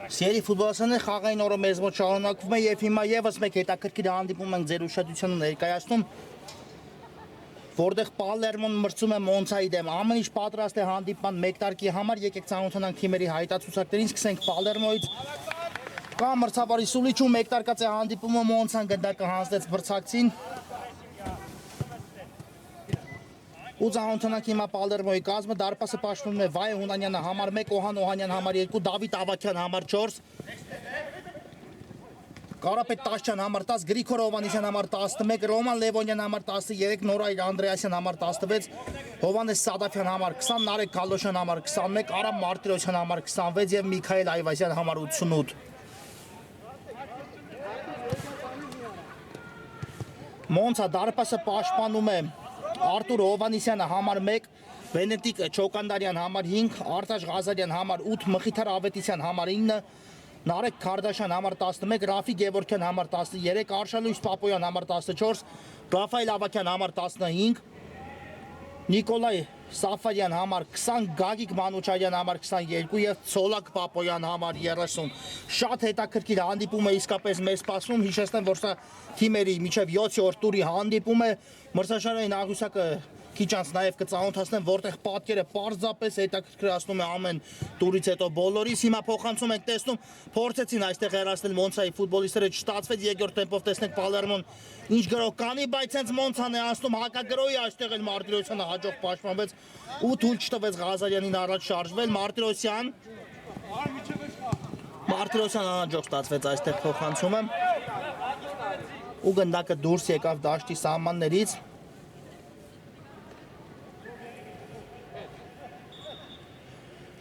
Սիրելի ֆուտբոլիստներ, խաղային օրը մեզ մոտ շարունակվում է եւ հիմա եւս մեկ հետաքրքիր հանդիպում ենք ձեր ուշադրությանը ներկայացնում, որտեղ Պալերմոն մրցում է Մոնցայի դեմ։ Ամեն ինչ պատրաստ է հանդիպման մեկ տարկի համար, եկեք ծանոթանանք թիմերի հայտարարություններին, սկսենք Պալերմոից։ Կա մրցավարի Սուլիչում մեկ տարկած է հանդիպումը, Մոնցան գնդակը հանձնեց մրցակցին։ Ու ծանոթանանք հիմա Պալերմոյի կազմը, դարպասը պաշտպանում է Վայե Հունանյանը համար 1, Օհան Օհանյան համար 2, Դավիթ Ավագյան համար 4, Կարապետ Տաշյան համար 10, Գրիգոր Հովանեսյան համար 11, Ռոման Լևոնյան համար 13, Նորայր Անդրեասյան համար 16, Հովանես Սադաֆյան համար 20, Նարեկ Գալոշյան համար 21, Արամ Մարտիրոսյան համար 26 եւ Միքայել Այվազյան համար 88։ Մոնցա դարպասը պաշտպանում է Արտուր Հովանեսյանը համար 1, Վենետիկ Չոկանդարյան համար 5, Արտաշ Ղազարյան համար 8, Մխիթար Ավետիսյան համար 9, Նարեկ Քարդաշյան համար 11, Ռաֆի Գևորգյան համար 13, Արշալույս Պապոյան համար 14, Ռաֆայել Ավակյան համար 15, Նիկոլայ Սաֆարյան համար 20, Գագիկ Մանուչարյան համար 22 եւ Ցոլակ Պապոյան համար 30։ Շատ հետաքրքիր հանդիպում է իսկապես մեզ սպասում, հիշեցնեմ, որ սա թիմերի միջև 7-րդ տուրի հանդիպում է, մրցաշարային աղյուսակը քիչ անց նաև կծանոթացնեմ, որտեղ պատկերը պարզապես հետաքրքրացնում է ամեն տուրից հետո բոլորիս։ Հիմա փոխանցում ենք տեսնում, փորձեցին այստեղ հեռացնել Մոնցայի ֆուտբոլիստները, չստացվեց, երկրորդ տեմպով տեսնենք Պալերմոն ինչ գրող կանի, բայց հենց Մոնցան է անցնում հակագրոյի, այստեղ էլ Մարտիրոսյանը հաջող պաշտպանվեց ու թույլ չտվեց Ղազարյանին առաջ շարժվել։ Մարտիրոսյան հաջող ստացվեց այստեղ փոխանցումը ու գնդակը դուրս եկավ դաշտի սահմաններից։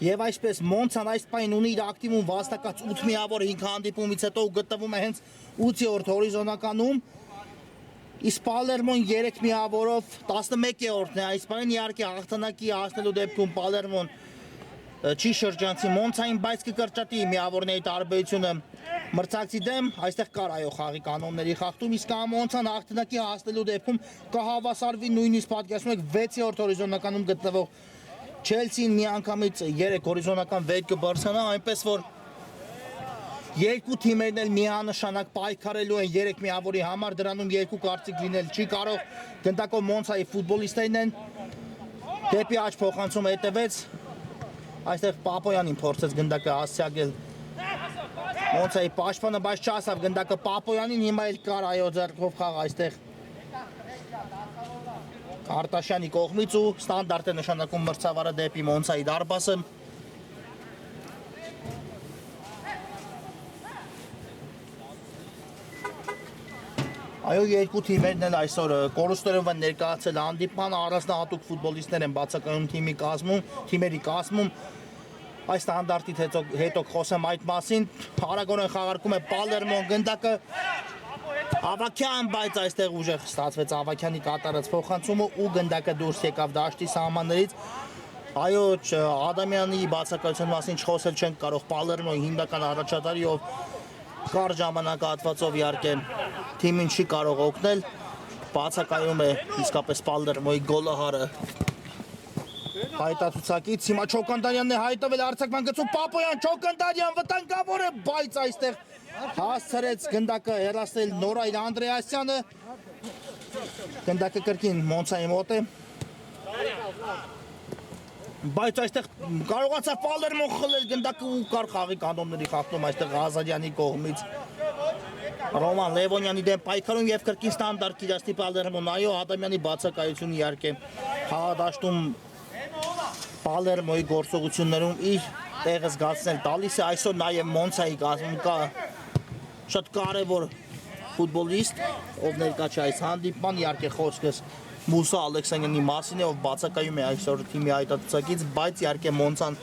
Եվ այսպես Մոնցան այս պայն ունի իր ակտիվում վաստակած 8 միավոր 5 հանդիպումից հետո գտնվում է հենց 8-րդ հորիզոնականում, իսկ Պալերմոն 3 միավորով 11-րդն է այս պայն, իհարկե հաղթանակի հասնելու դեպքում Պալերմոն չի շրջանցի Մոնցային, բայց կկրճատի միավորների տարբերությունը մրցակցի դեմ, այստեղ կար այո խաղի կանոնների խախտում, իսկ Մոնցան հաղթանակի հասնելու դեպքում կհավասարվի նույնիսկ պատկերացնում եք 6-րդ հորիզոնականում գտնվող Չելսին միանգամից 3 հորիզոնական վեճ կբարձրանա, այնպես որ երկու թիմերն էլ միանշանակ պայքարելու են 3 միավորի համար, դրանում երկու կարծիք լինել չի կարող, գնդակով Մոնցայի ֆուտբոլիստերն են, դեպի աջ փոխանցում հետևեց, այստեղ Պապոյանին փորձեց գնդակը հասցեակել Մոնցայի պաշտպանը, բայց չհասավ գնդակը Պապոյանին, հիմա էլ կար այո ձեռքով խաղ այստեղ Արտաշյանի կողմից ու ստանդարտ է նշանակում մրցավարը դեպի Մոնցայի դարպասը։ Այո, երկու թիմերն էլ այսօր կորուստներով են ներկայացել հանդիպման, առանձնահատուկ ֆուտբոլիստներ են բացակայում թիմերի կազմում։ Այս ստանդարտից հետո խոսեմ այդ մասին, արագորեն խաղարկում է Պալերմոն գնդակը Ավակյան, բայց այստեղ ուժեղ ստացվեց Ավակյանի կատարած փոխանցումը ու գնդակը դուրս եկավ դաշտի սահմաններից։ Այո, Ադամյանի բացակայության մասին չխոսել չենք կարող, Պալերմոյի հիմնական առաջատարի ով կարճ ժամանակահատվածով իհարկե թիմին չի կարող օգնել, բացակայում է իսկապես Պալերմոյի գոլահարը հայտացուցակից։ Հիմա Չոկանդարյանն է հայտվել արձակման գծում, Պապոյան, Չոկանդարյան վտանգավոր է, բայց այստեղ հասցրեց գնդակը հեռացնել Նորայր Անդրեասյանը, գնդակը կրկին Մոնցայի մոտ է, բայց այստեղ կարողացավ Պալերմոն խլել գնդակը ու կար խաղի կանոնների խախտում այստեղ Ղազարյանի կողմից Ռոման Լևոնյանի դեմ պայքարում եւ կրկին ստանդարտ իրացնի Պալերմոն, այո Ադամյանի բացակայությունը իհարկե խաղադաշտում Պալերմոյի գործողություններում իր տեղը զգացնել տալիս է, այսօր նաև Մոնցայի կազմում կա շատ կարևոր ֆուտբոլիստ, ով ներկա չէ այս հանդիպման, իհարկե խոսքս Մուսա Ալեքսանյանի մասին է, ով բացակայում է այսօր թիմի հայտարարությունից, բայց իհարկե Մոնցան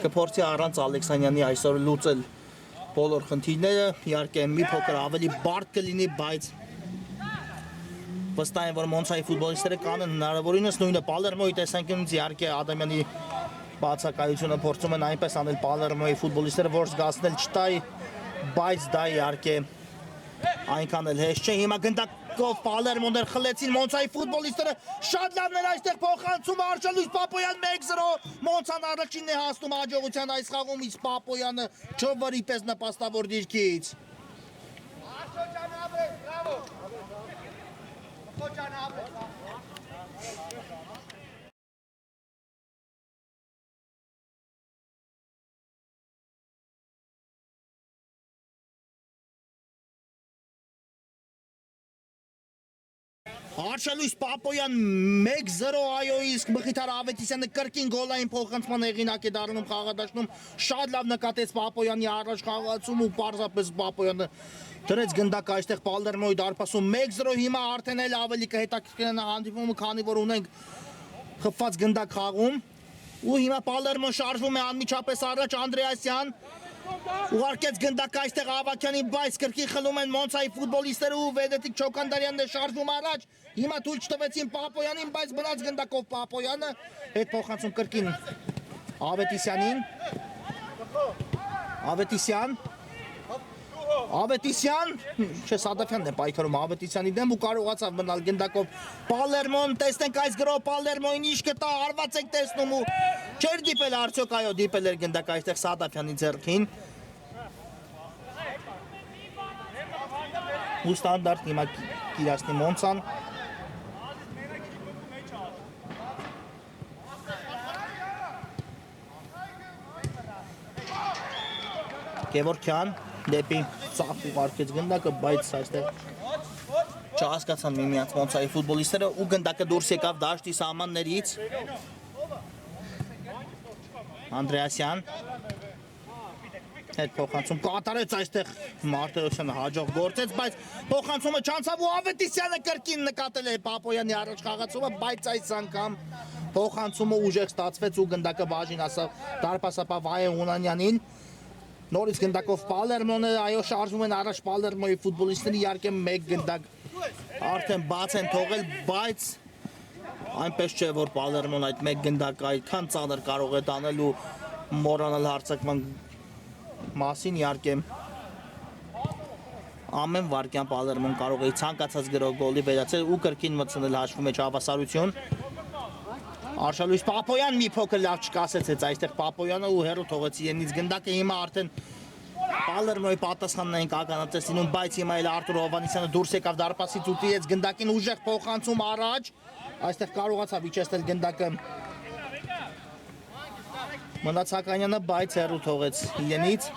կփորձի առանց Ալեքսանյանի այսօր լուծել բոլոր խնդիրները, իհարկե մի փոքր ավելի բարդ կլինի, բայց վստահ եմ, որ Մոնցայի ֆուտբոլիստները կանեն հնարավորինս նույնը Պալերմոյի տեսանկյունից իհարկե Ադամյանի բացակայությունը փորձում են այնպես անել Պալերմոյի ֆուտբոլիստները, որ զգացնել չտայի, բայց դա իհարկե այնքան էլ հեշտ չէ։ Հիմա գնդակով Պալերմոներ խլեցին Մոնցայի ֆուտբոլիստները, շատ լավն էր այստեղ փոխանցումը Արշալույս Պապոյան 1-0 Մոնցան առաջինն է հասնում հաջողության այս խաղում, իսկ Պապոյանը չվրի պես նպաստավոր դիրքից։ Արշալույս Պապոյան 1-0 այո, իսկ Մխիթար Ավետիսյանը կրկին գոլային փոխանցման հեղինակ է դառնում խաղադաշտում, շատ լավ նկատեց Պապոյանի առաջ խաղացում ու պարզապես Պապոյանը դրեց գնդակ այստեղ Պալերմոյի դարպասում 1-0 հիմա արդեն էլ ավելի կհետաքրքրեն հանդիպումը, քանի որ ունենք խփված գնդակ խաղում ու հիմա Պալերմոն շարժվում է անմիջապես առաջ Անդրեասյան ուղարկեց գնդակ այստեղ Ավակյանին, բայց կրկին խլում են Մոնցայի ֆուտբոլիստները ու Վեդետիկ Չոքանդարյանն է շարժվում առաջ, հիմա թույլ չտվեցին Պապոյանին, բայց մնաց գնդակով Պապոյանը, հետ փոխանցում կրկին Ավետիսյանին, Ավետիսյան, չէ Սադաֆյանն է պայքարում Ավետիսյանի դեմ ու կարողացավ մնալ գնդակով Պալերմոն, տեսնենք այս գրով Պալերմոյին ինչ կտա, արված ենք տեսնում ու չէր դիպել արդյոք, այո դիպել էր գնդակ այստեղ Սադաֆյանի ձեռքին ու ստանդարտ հիմա կիրասնի Մոնցան Գևորգյան դեպի ծախ ուղարկեց գնդակը, բայց այստեղ չհասկացան միմյանց Մոնցայի ֆուտբոլիստները ու գնդակը դուրս եկավ դաշտի սահմաններից Անդրեասյան հետ փոխանցում կատարեց այստեղ Մարտիրոսյանը հաջող գործեց, բայց փոխանցումը չանցավ ու Ավետիսյանը կրկին նկատել է Պապոյանի առաջ խաղացումը, բայց այս անգամ փոխանցումը ուժեղ ստացվեց ու գնդակը բաժին ասավ դարպասապահ Վայե Հունանյանին Նորից գնդակով Պալերմոնը, այո շարժվում են առաջ Պալերմոյի ֆուտբոլիստները, իհարկե մեկ գնդակ արդեն բաց են թողել, բայց այնպես չէ, որ Պալերմոն այդ մեկ գնդակ այդքան ծանր կարող է տանել ու մոռանալ հարձակման մասին, իհարկե ամեն վարկյան Պալերմոն կարող է ցանկացած գրով գոլի վերացել ու կրկին մտցնել հաշվի մեջ հավասարություն Արշալույս Պապոյան մի փոքր լավ չկասեցեց այստեղ Պապոյանը ու հեռու թողեց իրենից գնդակը հիմա արդեն Պալերմոյի պատասխանն էին ականատես լինում, բայց հիմա էլ Արտուր Հովհաննիսյանը դուրս եկավ դարպասից ու տիրեց գնդակին ուժեղ փոխանցում առաջ, այստեղ կարողացավ իջեցնել գնդակը Մնացականյանը, բայց հեռու թողեց իրենից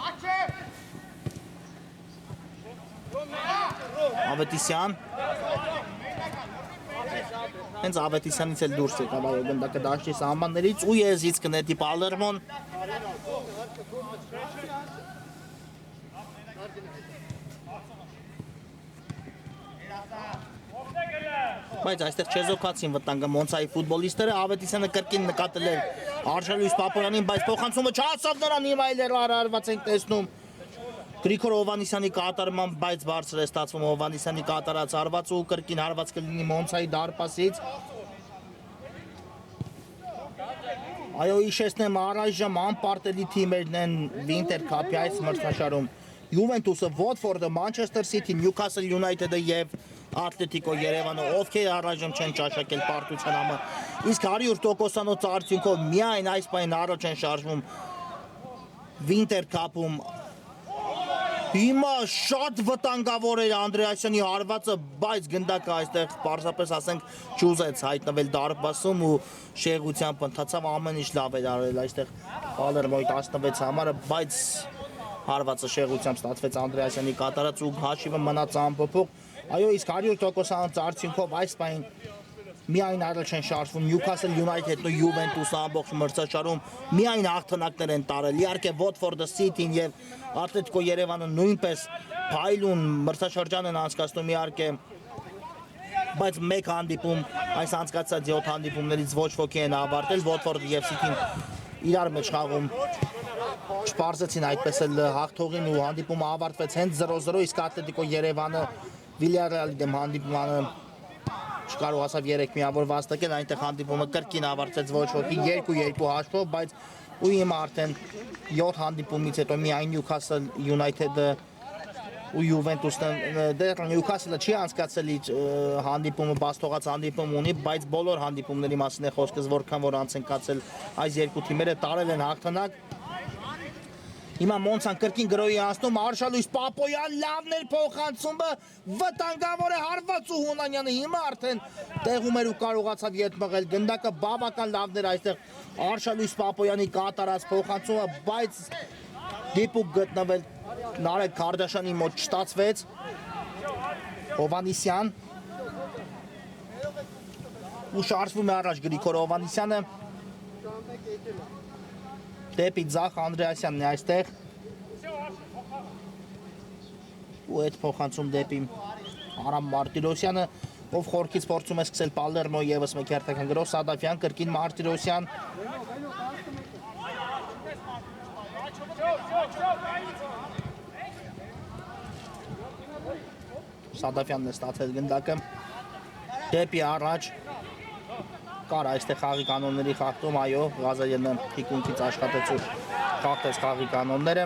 Ավետիսյան Հենց Ավետիսյանից էլ դուրս եկավ այո գնդակը դաշտի սահմաններից ու եզից կնետի Պալերմոն Բայց այստեղ չեզոքացին վտանգը Մոնցայի ֆուտբոլիստները Ավետիսյանը կրկին նկատել էր Արշալույս Պապոյանին, բայց փոխանցումը չհասավ նրան հիմա էլ արարված ենք տեսնում Գրիգոր Հովհաննիսյանի կատարման, բայց բարձր է ստացվում Հովհաննիսյանի կատարած հարված ու կրկին հարված կլինի Մոնցայի դարպասից Այո հիշեցնեմ առայժմ անպարտելի թիմերն են Winter Cup-ի այս մրցաշարում Juventus-ը, Watford-ը, Manchester City, Newcastle United-ը եւ Atletico Երևանը, ովքեր առայժմ չեն ճաշակել պարտության համը, իսկ 100%-անոց արդյունքով միայն այս պահին առաջ են շարժվում Winter Cup-ում Հիմա շատ վտանգավոր էր Անդրեասյանի հարվածը, բայց գնդակը այստեղ պարզապես ասենք չուզեց հայտնվել դարպասում ու շեղությամբ ընթացավ ամեն ինչ լավ էր արել այստեղ Պալերմոյի 16 համարը, բայց հարվածը շեղությամբ ստացվեց Անդրեասյանի կատարած ու հաշիվը մնաց անփոփոխ Այո, իսկ 100%-անոց արդյունքով այս պահին միայն առաջ են շարժվում Newcastle United-ն ու Juventus-ը ամբողջ մրցաշարում միայն հաղթանակներ են տարել իհարկե Watford-ը, City-ն եւ Atletico Երևանը նույնպես փայլուն մրցաշրջան են անցկացնում իհարկե բայց մեկ հանդիպում այս անցկացած 7 հանդիպումներից ոչ ոքի են ավարտել Watford-ը եւ City-ն իրար մեջ խաղում չպարզեցին այդպես էլ հաղթողին ու հանդիպումը ավարտվեց հենց 0-0 իսկ Atletico Երևանը Villarreal-ի դեմ հանդիպմանը չկարողացավ 3 միավոր վաստակել, այնտեղ հանդիպումը կրկին ավարտվեց ոչ ոքի 2-2 հաշվով, բայց ու հիմա արդեն 7 հանդիպումից հետո միայն Newcastle United-ը ու Յուվենտուսն դեռ Նյուքասլը չի անցկացել իր հանդիպումը, բաց թողած հանդիպում ունի, բայց բոլոր հանդիպումների մասին է խոսքս, որքան որ անց են կացել այս երկու թիմերը, տարել են հաղթանակ։ Հիմա Մոնցան կրկին գրոյի անցնում, Արշալույս Պապոյան լավն էր փոխանցումը, վտանգավոր է հարված ու Հունանյանը հիմա արդեն տեղում էր ու կարողացավ ետ մղել, գնդակը բավական լավն էր այստեղ Արշալույս Պապոյանի կատարած փոխանցումը, բայց դիպուկ գտնվել Նարեկ Քարդաշյանի մոտ չստացվեց, Հովանիսյան ու շարժվում է առաջ Գրիգոր Հովանիսյանը, դեպի ձախ Անդրեասյանն է այստեղ ու այդ փոխանցում դեպի Արամ Մարտիրոսյանը, ով խորքից փորձում է սկսել Պալերմո եւս մեկ հերթական գրով, Սադաֆյան, կրկին Մարտիրոսյան, Սադաֆյանն է ստացել գնդակը, դեպի առաջ, կար այստեղ խաղի կանոնների խախտում, այո, Ղազարյանը թիկունքից աշխատեց ու խախտեց խաղի կանոնները։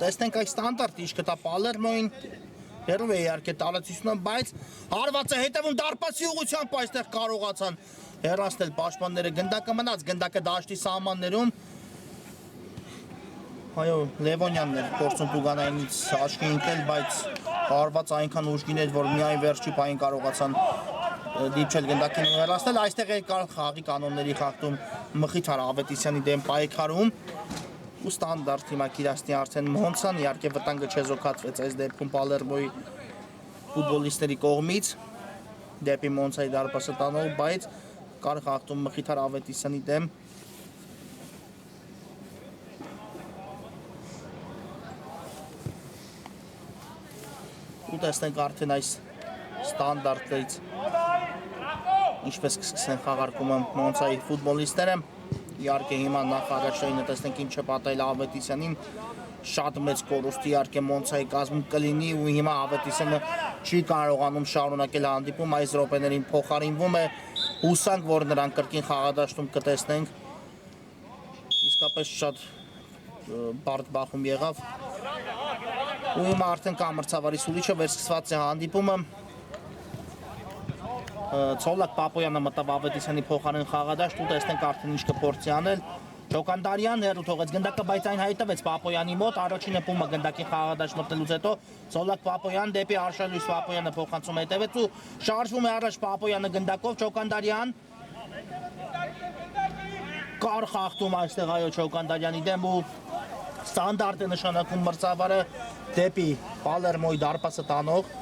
Տեսնենք այս ստանդարտ ինչ կտա Պալերմոին, հերով է իհարկե տարածությունը, բայց հարվածը հետևում դարպասի ուղղությամբ այստեղ կարողացան հեռացնել պաշտպանները, գնդակը մնաց, գնդակը դաշտի սահմաններում, այո, Լևոնյանն էր փորձում Տուգանայինից աչքի ընկնել, բայց հարված այնքան ուժգին էր, որ միայն վերջի պահին կարողացան դիպչել գնդակին ու հեռացնել, այստեղ էր կար խաղի կանոնների խախտում Մխիթար Ավետիսյանի դեմ պայքարում ու ստանդարտ հիմա կիրասնի արդեն Մոնցան, իհարկե վտանգը չեզոքացվեց այս դեպքում Պալերմոյի ֆուտբոլիստների կողմից դեպի Մոնցայի դարպասը տանող, բայց կար խախտում Մխիթար Ավետիսյանի դեմ ու տեսնենք արդեն այս ստանդարտից ինչպես կսկսեն խաղարկումը Մոնցայի ֆուտբոլիստները իհարկե հիմա նախ առաջնային տեսնենք ինչ է պատահել Ավետիսյանին, շատ մեծ կորուստ իհարկե Մոնցայի կազմում կլինի ու հիմա Ավետիսյանը չի կարողանում շարունակել հանդիպում, այս րոպեներին փոխարինվում է, հուսանք, որ նրան կրկին խաղադաշտում կտեսնենք, իսկապես շատ բարդ բախում եղավ ու հիմա արդեն կամրցավարի սուլիչը վերսկսված է հանդիպումը, Ցոլակ Պապոյանը մտավ Ավետիսյանի փոխարեն խաղադաշտ ու տեսնենք արդեն ինչ կփորձի անել, Չոկանդարյան հեռու թողեց գնդակը, բայց այն հայտնվեց Պապոյանի մոտ, առաջին հպումը գնդակի խաղադաշտ մտնելուց հետո Ցոլակ Պապոյան դեպի Արշալույս Պապոյանը փոխանցում հետևեց ու շարժվում է առաջ Պապոյանը գնդակով, Չոկանդարյան կար խախտում այստեղ այո Չոկանդարյանի դեմ ու ստանդարտ է նշանակում մրցավարը դեպի Պալերմոյի դարպասը տանող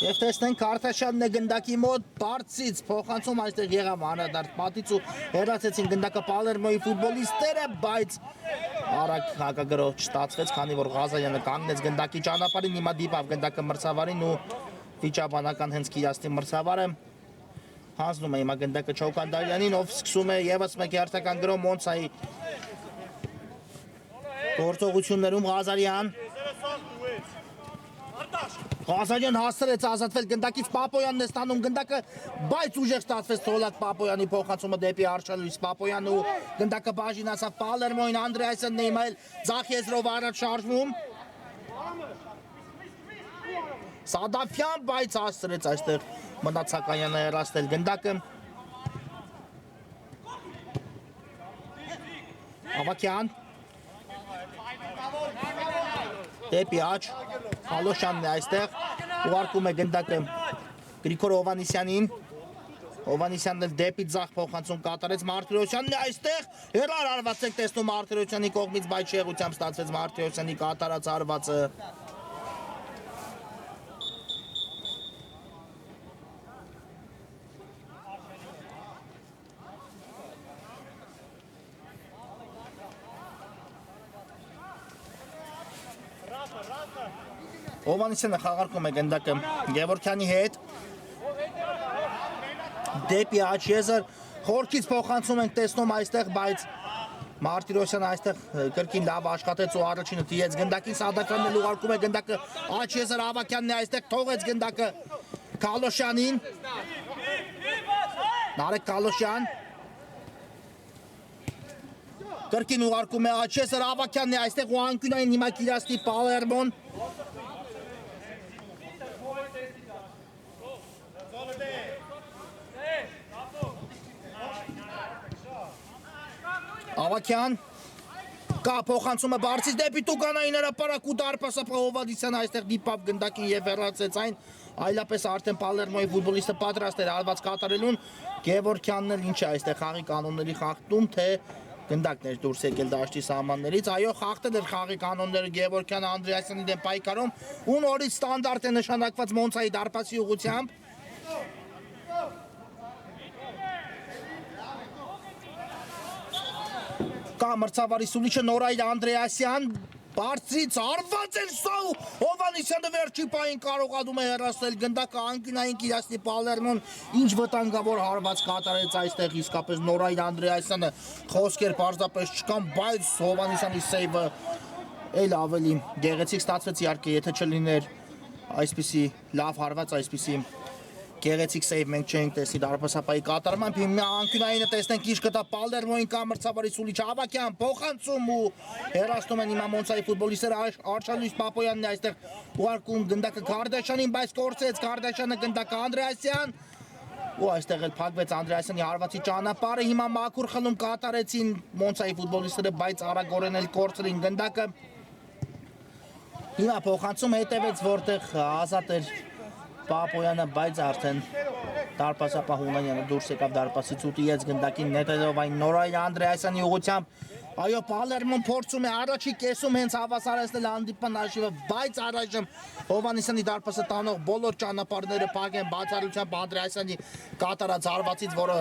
Եվ տեսնենք Քարթաշյանն է գնդակի մոտ բարձից փոխանցում այստեղ եղավ անդրադարձ պատից ու հեռացեցին գնդակը Պալերմոյի ֆուտբոլիստները, բայց արագ հակագրող չստացվեց, քանի որ Ղազարյանը կանգնեց գնդակի ճանապարհին, հիմա դիպավ գնդակը մրցավարին ու վիճաբանական հենց կիրասնի մրցավարը հանձնում է հիմա գնդակը Չոկանդարյանին, ով սկսում է եւս մեկ հերթական գրով Մոնցայի գործողություններում Ղազարյան Ղազարյան հասցրեց ազատվել գնդակից Պապոյանն է ստանում գնդակը, բայց ուժեղ ստացվեց Ցոլակ Պապոյանի փոխանցումը դեպի Արշալույս Պապոյան ու գնդակը բաժին ասավ Պալերմոյին Անդրեասյանն է հիմա ձախ եզրով առաջ շարժվում Սադաֆյան, բայց հասցրեց այստեղ Մնացականյանը հեռացնել գնդակը Ավակյան դեպի աջ Ալոշյանն է այստեղ ուղարկում է գնդակը Գրիգոր Հովանիսյանին Հովանիսյանն էլ դեպի ձախ փոխանցում կատարեց Մարտիրոսյանն է այստեղ հեռար արված եք տեսնում Մարտիրոսյանի կողմից բայց շեղությամբ ստացվեց Մարտիրոսյանի կատարած արվածը Հովանեսյանը խաղարկում է գնդակը Գևորգյանի հետ դեպի Աչիեզր խորքից փոխանցում ենք տեսնում այստեղ, բայց Մարտիրոսյանը այստեղ կրկին լավ աշխատեց ու առաջինը դիեց գնդակին Սադակյանն էլ ուղարկում է գնդակը Աչիեզր Ավակյանն է այստեղ թողեց գնդակը Կալոշյանին Նարեկ Կալոշյան կրկին ուղարկում է Աչիեզր Ավակյանն է այստեղ ու անկյունային հիմա կիրասնի Պալերմոն Ավակյան կա փոխանցումը բարձից դեպի Տուկանային հրապարակ ու դարպասը Հովանեսյանը այստեղ դիպավ գնդակին եւ վերացեց այն այլապես արդեն Պալերմոյի ֆուտբոլիստը պատրաստ էր հարված կատարելուն Գևորգյանն էլ ինչ է այստեղ խաղի կանոնների խախտում թե գնդակն էր դուրս եկել դաշտի սահմաններից այո խախտել էր խաղի կանոնները Գևորգյանը Անդրեասյանի դեմ պայքարում ու նորից ստանդարտ է նշանակված Մոնցայի դարպասի ուղղությամբ Կա մրցավարի սուլիչը Նորայր Անդրեասյան բարձրից արված էր սա Հովանեսյանը վերջի պահին կարողանում է հեռացնել գնդակը անկյունային կիրասնի Պալերմոն ինչ վտանգավոր հարված կատարեց այստեղ իսկապես Նորայր Անդրեասյանը խոսքեր պարզապես չկան բայց Հովանեսյանի սեյվը էլ ավելի գեղեցիկ ստացվեց իհարկե եթե չլիներ այսպիսի լավ հարված այսպիսի Գեղեցիկ սեյվ մենք չենք տեսնի դարպասապայի կատարմամբ հիմա անկյունայինը տեսնենք ինչ կտա Պալերմոյին կա մրցավարի սուլիչ Ավակյան փոխանցում ու հեռացնում են հիմա Մոնցայի ֆուտբոլիստները Արշալույս Պապոյանն է այստեղ ուղարկում գնդակը Քարդաշյանին բայց կորցրեց Քարդաշյանը գնդակը Անդրեասյան ու այստեղ էլ փակվեց Անդրեասյանի հարվածի ճանապարհը հիմա մաքուր խլում կատարեցին Մոնցայի ֆուտբոլիստները բայց արագորեն էլ կորցրին գնդակը հիմա փոխանցում հետևեց որտեղ ազատ էր Պապոյանը, բայց արդեն դարպասապահ Հունանյանը դուրս եկավ դարպասից ու տիեց գնդակին նետելով այն Նորայր Անդրեասյանի ուղղությամբ այո Պալերմոն փորձում է առաջի կեսում հենց հավասարեցնել հանդիպման հաշիվը բայց առայժմ Հովանեսյանի դարպասը տանող բոլոր ճանապարհները փակ են բացառությամբ Անդրեասյանի կատարած հարվածից որը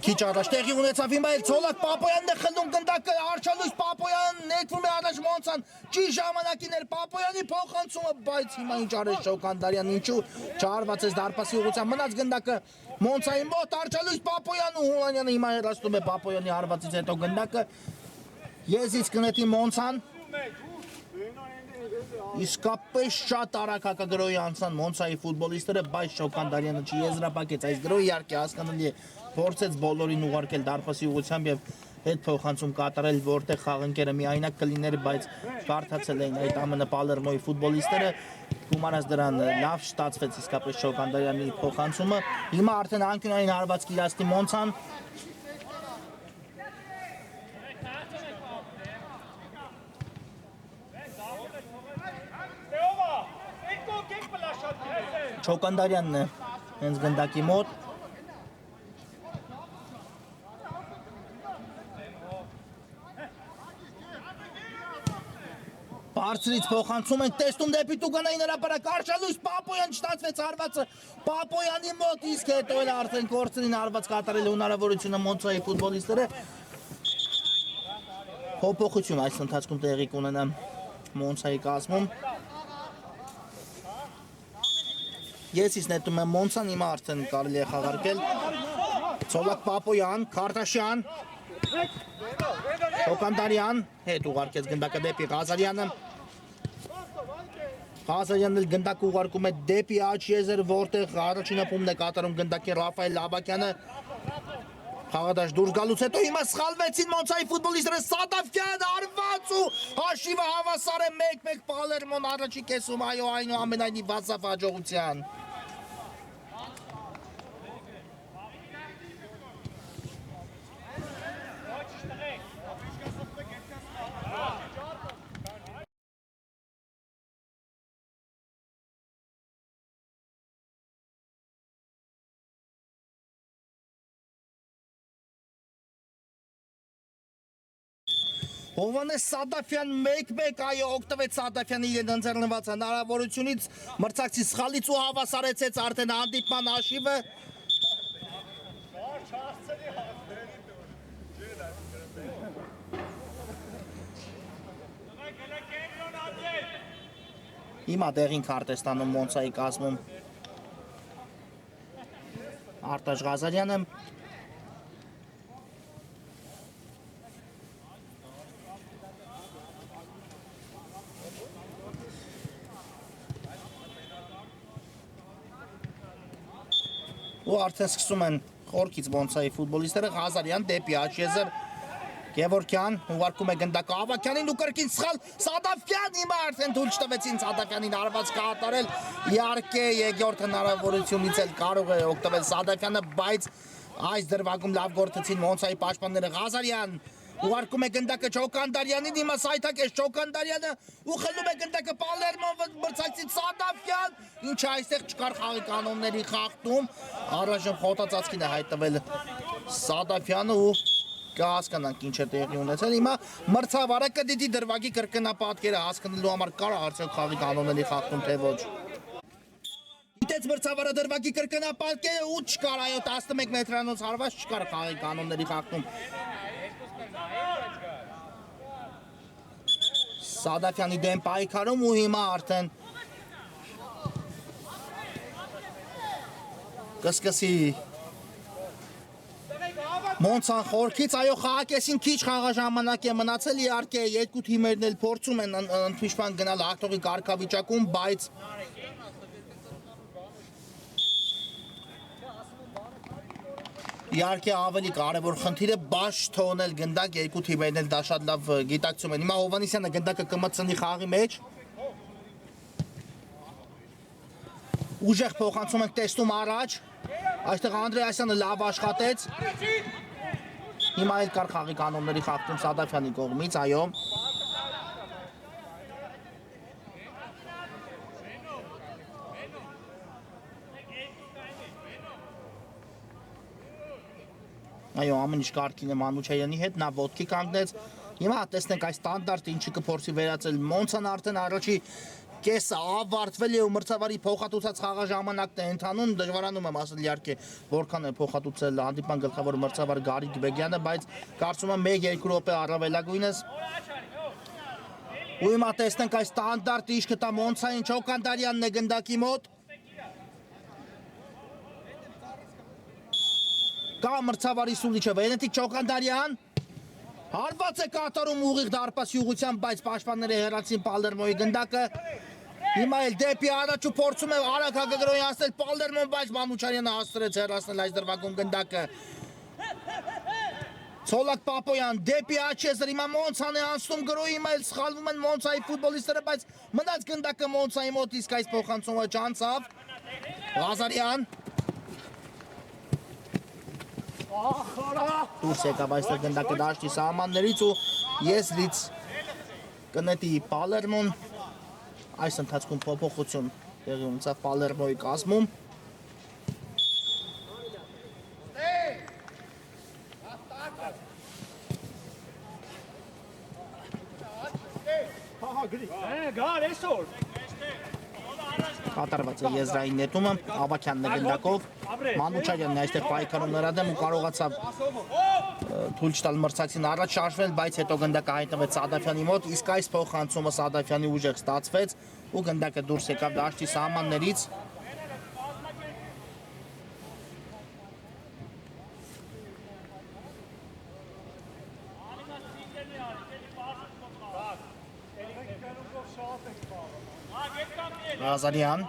քիչ առաջ տեղի ունեցավ հիմա էլ Ցոլակ Պապոյանն է խլում գնդակը Արշալույս Պապոյանն նետվում է առաջ Մոնցան ճիշտ ժամանակին էր Պապոյանի փոխանցումը բայց հիմա ինչ արեց Շոկանդարյանն ինչու չարվածեց դարպասի ուղղությամբ մնաց գնդակը Մոնցայի մոտ Արշալույս Պապոյանը Հունանյանը հիմա հեռացնում է Պապոյանի հարվածից հետո գնդակը Եզից կնետի Մոնցան իսկապես շատ արագ հակագրոհի անցան Մոնցայի ֆուտբոլիստները բայց Շոկանդարյանը չեզրափակեց այս գրոհը իհարկե հասկանալի է փորձեց բոլորին ուղարկել դարպասի ուղղությամբ եւ հետ փոխանցում կատարել որտեղ խաղընկերը միայնակ կլիներ բայց կարդացել էին այդ ամենը Պալերմոյի ֆուտբոլիստները գումարած դրան լավ ստացվեց իսկապես Շոկանդարյանի փոխանցումը հիմա արդեն անկյունային հարված կիրասնի Մոնցան Շոկանդարյանն է հենց գնդակի մոտ Բարձրից փոխանցում ենք տեսնում դեպի Տուկանային հրապարակ Արշալույս Պապոյան չստացվեց հարվածը Պապոյանի մոտ իսկ հետո էլ արդեն կորցրին հարված կատարել հնարավորությունը Մոնցայի ֆուտբոլիստները փոփոխություն այս ընթացքում տեղի կունենա Մոնցայի կազմում Ես նետում եմ Մոնցան հիմա արդեն կարելի է խաղարկել Ցոլակ Պապոյան Քարտաշյան Շոկանդարյան հետ ուղարկեց գնդակը դեպի Ղազարյանը Ղազարյանն էլ գնդակ ուղարկում է դեպի Աչիեզեր որտեղ առաջին հպումն է կատարում գնդակի Ռաֆայել Լաբակյանը Խաղադաշտ դուրս գալուց հետո հիմա սխալվեցին Մոնցայի ֆուտբոլիստները Սադավյան արված ու հաշիվը հավասար է 1-1 Պալերմոն առաջի կեսում այո այնուամենայնիվ վազավ հաջողության Հովանես Սադավյան 1-1 այո օգտվեց Սադավյանի իրեն ընձեռնված հնարավորությունից մրցակցի սխալից ու հավասարեցեց արդեն հանդիպման հաշիվը Հիմա դեղին քարտ է ստանում Մոնցայի կազմում Արտաշ Ղազարյանը ու արդեն սկսում են խորքից Մոնցայի ֆուտբոլիստները Ղազարյան դեպի Աչեզեր Գևորգյան ուղարկում է գնդակը Ավակյանին ու կրկին սխալ Սադավյան հիմա արդեն թույլ չտվեցին Սադավյանին արված կատարել իհարկե երկրորդ հնարավորությունից էլ կարող է օգտվել Սադավյանը բայց այս դրվագում լավ գործեցին Մոնցայի պաշտպանները Ղազարյան ուղարկում է գնդակը Չոկանդարյանին հիմա սայթակես Չոկանդարյանը ու խլում է գնդակը Պալերմոն մրցակցից Սադավյան ինչը այստեղ չկար խաղի կանոնների խախտում առայժմ խոտածածկին է հայտնվել Սադավյանը ու կհասկանանք ինչ է տեղի ունեցել հիմա մրցավարը կդիտի դրվագի կրկնապատկերը հասկանալու համար կար արդյոք խաղի կանոնների խախտում թե ոչ Դիտեց մրցավարը դրվագի կրկնապատկերը ու չկար այո 11 մետրանոց հարված չկար խաղի կանոնների խախտում Սադավյանի դեմ պայքարում ու հիմա արդեն կսկսի Մոնցան խորքից այո խաղակեսին քիչ խաղաժամանակ է մնացել իհարկե երկու թիմերն էլ փորձում են ընդմիջման գնալ հաղթողի կարգավիճակում բայց Իհարկե ավելի կարևոր խնդիրը բաց թողնել գնդակ երկու թիմերն էլ դա շատ լավ գիտակցում են։ Հիմա Հովանեսյանը գնդակը կմտցնի խաղի մեջ։ Ուժեղ փոխանցում ենք տեսնում առաջ։ Այստեղ Անդրեասյանը լավ աշխատեց։ Հիմա էլ կար խաղի կանոնների խախտում Սադավյանի կողմից, այո։ Այո, ամեն ինչ կարգին է Մանուչյանի հետ, նա ոտքի կանգնեց։ Հիմա տեսնենք այս ստանդարտը ինչի կփորձի վերածել Մոնցան արդեն առաջի կեսը ավարտվել է ու մրցավարի փոխհատուցած խաղաժամանակն է ընթանում, դժվարանում եմ ասել իհարկե որքան է փոխհատուցել հանդիպման գլխավոր մրցավար Գարիկ Բեգյանը, բայց կարծում եմ 1-2 րոպե առավելագույնս։ Ու հիմա տեսնենք այս ստանդարտը ինչ կտա Մոնցային Չոկանդարյանն է գնդակի մոտ։ Կա մրցավարի սուլիչը Վենետիկ Չոկանդարյան հարված է կատարում ուղիղ դարպասի ուղղությամբ, բայց պաշտպանները հեռացին Պալերմոյի գնդակը։ Հիմա էլ դեպի առաջ ու փորձում է արագ հակագրոյանցնել Պալերմոն, բայց Մանուչարյանը հասցրեց հեռացնել այս դրվագում գնդակը։ Ցոլակ Պապոյան դեպի Աչեզեր հիմա Մոնցան է անցնում գրոյի, հիմա էլ սխալվում են Մոնցայի ֆուտբոլիստները, բայց մնաց գնդակը Մոնցայի մոտ, իսկ այս փոխանցումը չանցավ։ Ղազարյան Դուրս եկավ այստեղ գնդակը դաշտի սահմաններից ու եզրից կնետի Պալերմոն այս ընթացքում փոփոխություն տեղի ունեցավ Պալերմոյի կազմում Կատարված է եզրային նետումը Ավակյանն է գնդակով Մանուչարյանն է այստեղ պայքարում նրա դեմ ու կարողացավ թույլ չտալ մրցակցին առաջ շարժվել, բայց հետո գնդակը հայտնվեց Սադավյանի մոտ, իսկ այս փոխանցումը Սադավյանի ուժեղ ստացվեց ու գնդակը դուրս եկավ դաշտի սահմաններից Ղազարյան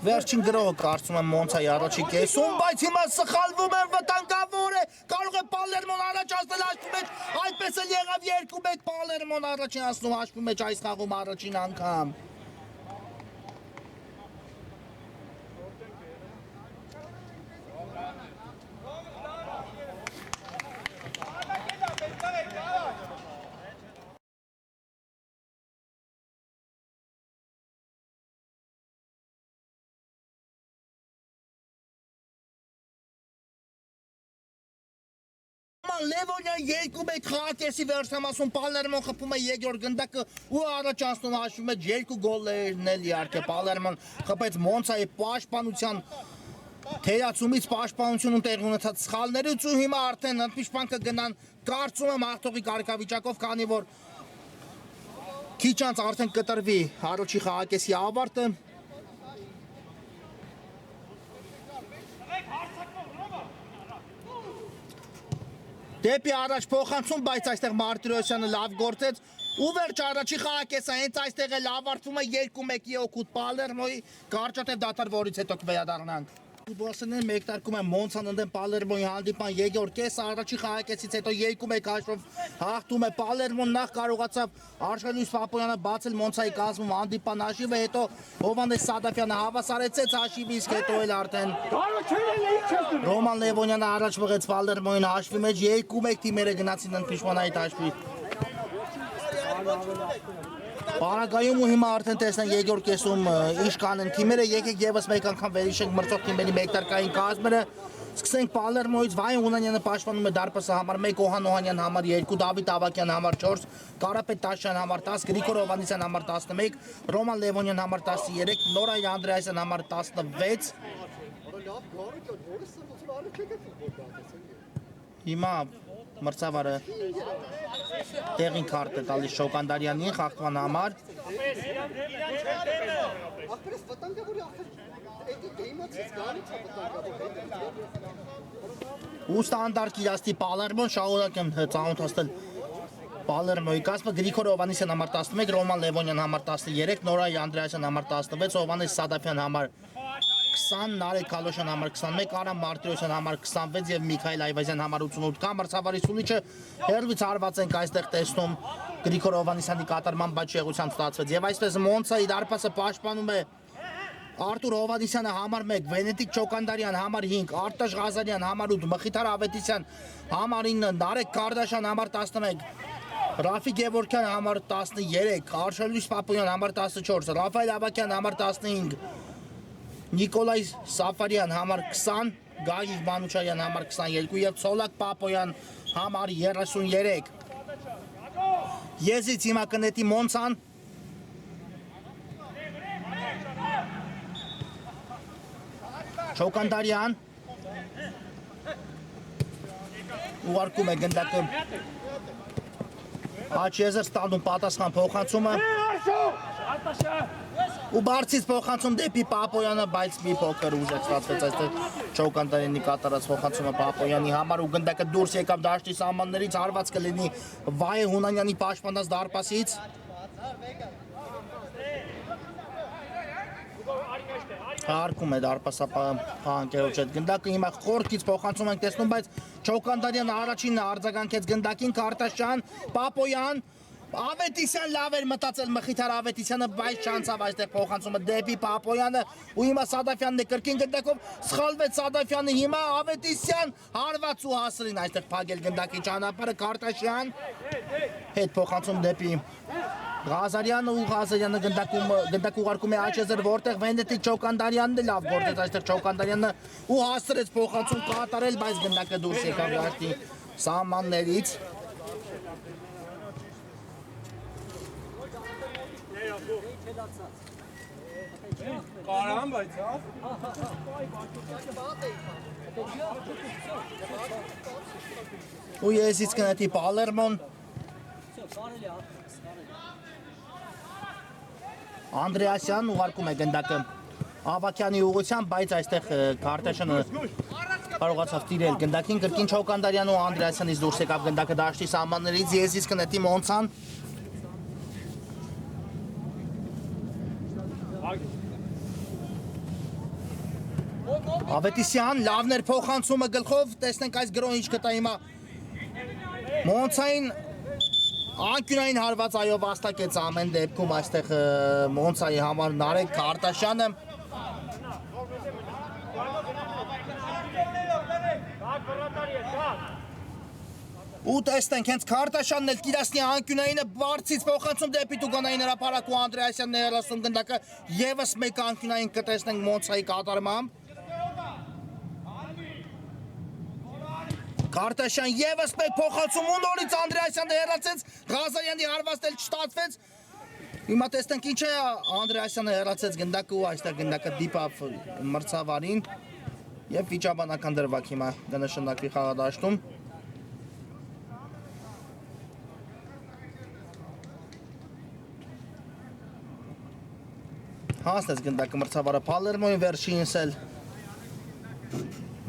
Վերջին գրողը կարծում եմ Մոնցայի առաջի կեսում, բայց հիմա սխալվում են վտանգավոր է, կարող է Պալերմոն առաջացնել հաշվի մեջ, այդպես էլ եղավ 2-1 Պալերմոն առաջացնում հաշվի մեջ այս խաղում առաջին անգամ։ Լևոնյա 2-1 խաղակեսի վերջնամասում Պալերմոն խփում է երկրորդ գնդակը ու առաջացնում հաշվի մեջ 2 գոլերն էլ իհարկե Պալերմոն խփեց Մոնցայի պաշտպանության թերացումից պաշտպանությունում տեղի ունեցած սխալներից ու հիմա արդեն ընդմիջման կգնան կարծում եմ հաղթողի կարգավիճակով, քանի որ Քիչ անց արդեն կտրվի Հարոչի խաղակեսի ավարտը։ Դեպի առաջ փոխանցում, բայց այստեղ Մարտիրոսյանը լավ գործեց ու վերջ առաջի խաղակեսը հենց այստեղ էլ ավարտվում է 2-1-ի օգուտ Պալերմոյի կարճատև դադար, որից հետո կվերադառնանք։ Ֆուտբոլիստներն մեկնարկում են Մոնցան ընդդեմ Պալերմոյի հանդիպան երկրորդ կեսը, առաջի խաղակեսից հետո 2-1 հաշվով հաղթում է Պալերմոն, նախ կարողացավ Արշալույս Պապոյանը բացել Մոնցայի կազմում հանդիպան հաշիվը, հետո Հովհաննես Սադափյանը հավասարեցեց հաշիվը, իսկ հետո էլ արդեն Ռոման Լևոնյանը առաջ մղեց Պալերմոյին հաշվի մեջ, 2-1 թիմերը գնացին ընդմիջման այդ հաշվի։ Պարագայում ու հիմա արդեն տեսնենք երկրորդ կեսում ինչ կանեն թիմերը, եկեք եւս մեկ անգամ վերհիշենք մրցող թիմերի մեկտարկային կազմերը։ Սկսենք Պալերմոյից, Վահե Հունանյանը պաշտպանում է դարպասը համար 1, Օհան Օհանյան համար 2, Դավիթ Ավակյան համար 4, Կարապետ Տաշյան համար 10, Գրիգոր Հովհաննիսյան համար 11, Ռոման Լևոնյան համար 13, Նորայր Անդրեասյան համար 16։ Հիմա մրցավարը տեղին քարտ է տալիս Շոկանդարյանին խաղթման համար։ Ու ստանդարտ իրաստի Պալերմոն շահորակ եմ ծանոթացնել Պալերմոյի կազմը Գրիգոր Հովհաննիսյան համար 11, Ռոման Լևոնյան համար 13, Նորայր Անդրեասյան համար 16, Հովհաննես Սադափյան համար 20, Նարեկ Քալոշյան համար 21, Արամ Մարտիրոսյան համար 26 եւ Միքայել Այվազյան համար 88 կա մրցավարի սուլիչը հերվից հարված ենք այստեղ տեսնում Գրիգոր Հովհաննիսյանի կատարման բայց շեղությամբ ստացվեց եւ այսպես Մոնցայի դարպասը պաշտպանում է Արտուր Հովհաննիսյանը համար 1, Վենետիկ Չոկանդարյան համար 5, Արտաշ Ղազարյան համար 8, Մխիթար Ավետիսյան համար 9, Նարեկ Կարդաշյան համար 11, Ռաֆիկ Գևորգյան համար 13, Արշալույս Պապոյան համար 14, Ռաֆայել Ավակյան համար 15, Նիկոլայ Սաֆարյան համար 20, Գագիկ Մանուչարյան համար 22 եւ Ցոլակ Պապոյան համար 33։ Եզից հիմա կնետի Մոնցան։ Չոկանդարյան ուղարկում է գնդակը Աչեզր ստանում պատասխան փոխանցումը ու բարձից փոխանցում դեպի Պապոյանը, բայց մի փոքր ուժեցված այստեղ Չոկանդարյանի կատարած փոխանցումը Պապոյանի համար ու գնդակը դուրս եկավ դաշտի սահմաններից, հարված կլինի Վահե Հունանյանի պաշտպանած դարպասից։ Հարկում է դարպասապահանկերոջ հետ գնդակը, հիմա խորքից փոխանցում ենք տեսնում, բայց Չոկանդարյանը առաջինը արձագանքեց գնդակին, Քարտաշյան, Պապոյան, Ավետիսյան լավ էր մտածել Մխիթար Ավետիսյանը, բայց չանցավ այստեղ փոխանցումը դեպի Պապոյանը ու հիմա Սադափյանն է կրկին գնդակով սխալվեց Սադափյանը, հիմա Ավետիսյան հարված ու հասրին այստեղ փակել գնդակի ճանապարհը, Քարտաշյան հետ փոխանցում դեպի Ղազարյանը ու Ղազարյանը գնդակ ուղարկում է Աչեզեր, որտեղ Վենետիկ Չոկանդարյանն է լավ գործեց այստեղ Չոկանդարյանը ու հասրեց փոխանցում կատարել, բայց գնդակը դուրս եկավ դաշտի սահմաններից։ Կարամ բայց հա։ Ու եզից կնետի Պալերմոն։ Անդրեասյան ուղարկում է գնդակը Ավակյանի ուղղությամբ, բայց այստեղ Քարտաշյանը կարողացավ տիրել գնդակին, կրկին Չոկանդարյանը ու Անդրեասյանից դուրս եկավ գնդակը դաշտի սահմաններից, եզից կնետի Մոնցան։ Ավետիսյան լավներ փոխանցումը գլխով, տեսնենք այս գրոհը ինչ կտա հիմա Մոնցային անկյունային հարված այո վաստակեց ամեն դեպքում այստեղ Մոնցայի համար Նարեկ Քարտաշյանը ու տեսնենք հենց Քարտաշյանն էլ կիրասնի անկյունայինը բարձից փոխանցում դեպի Տուգանային հրապարակ ու Անդրեասյանն է հեռացնում գնդակը եւս մեկ անկյունային կտեսնենք Մոնցայի կատարմամբ Քարտաշյան եւս մեկ փոխանցում ու նորից Անդրեասյանը հեռացեց Ղազարյանի հարվածն էլ չստացվեց հիմա տեսնենք ինչ է Անդրեասյանը հեռացեց գնդակը ու այստեղ գնդակը դիպավ մրցավարին եւ վիճաբանական դրվագ հիմա կնշանակվի խաղադաշտում Հասնեց գնդակը մրցավարը Պալերմոյի վերջինս էլ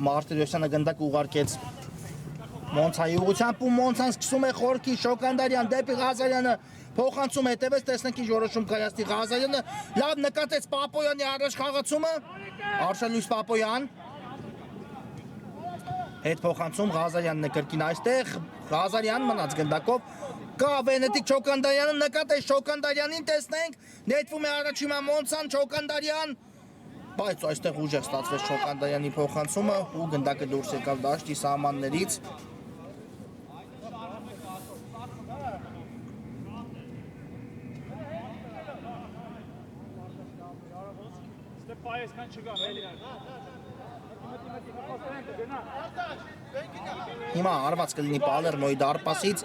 Մարտիրոսյանը գնդակ ուղարկեց Մոնցայի ուղղությամբ ու Մոնցան սկսում է խորքի Շոկանդարյան դեպի Ղազարյանը փոխանցում հետևեց տեսնենք ինչ որոշում կայացնի Ղազարյանը լավ նկատեց Պապոյանի առաջ խաղացումը Արշալույս Պապոյան հետ փոխանցում Ղազարյանն է կրկին այստեղ Ղազարյան մնաց գնդակով կա Վենետիկ Շոկանդարյանը նկատեց Շոկանդարյանին տեսնենք նետվում է առաջին Մոնցան Շոկանդարյան բայց այստեղ ուժեղ ստացվեց Շոկանդարյանի փոխանցումը ու գնդակը դուրս եկավ դաշտի սահմաններից Հիմա արված կլինի Պալերմոյի դարպասից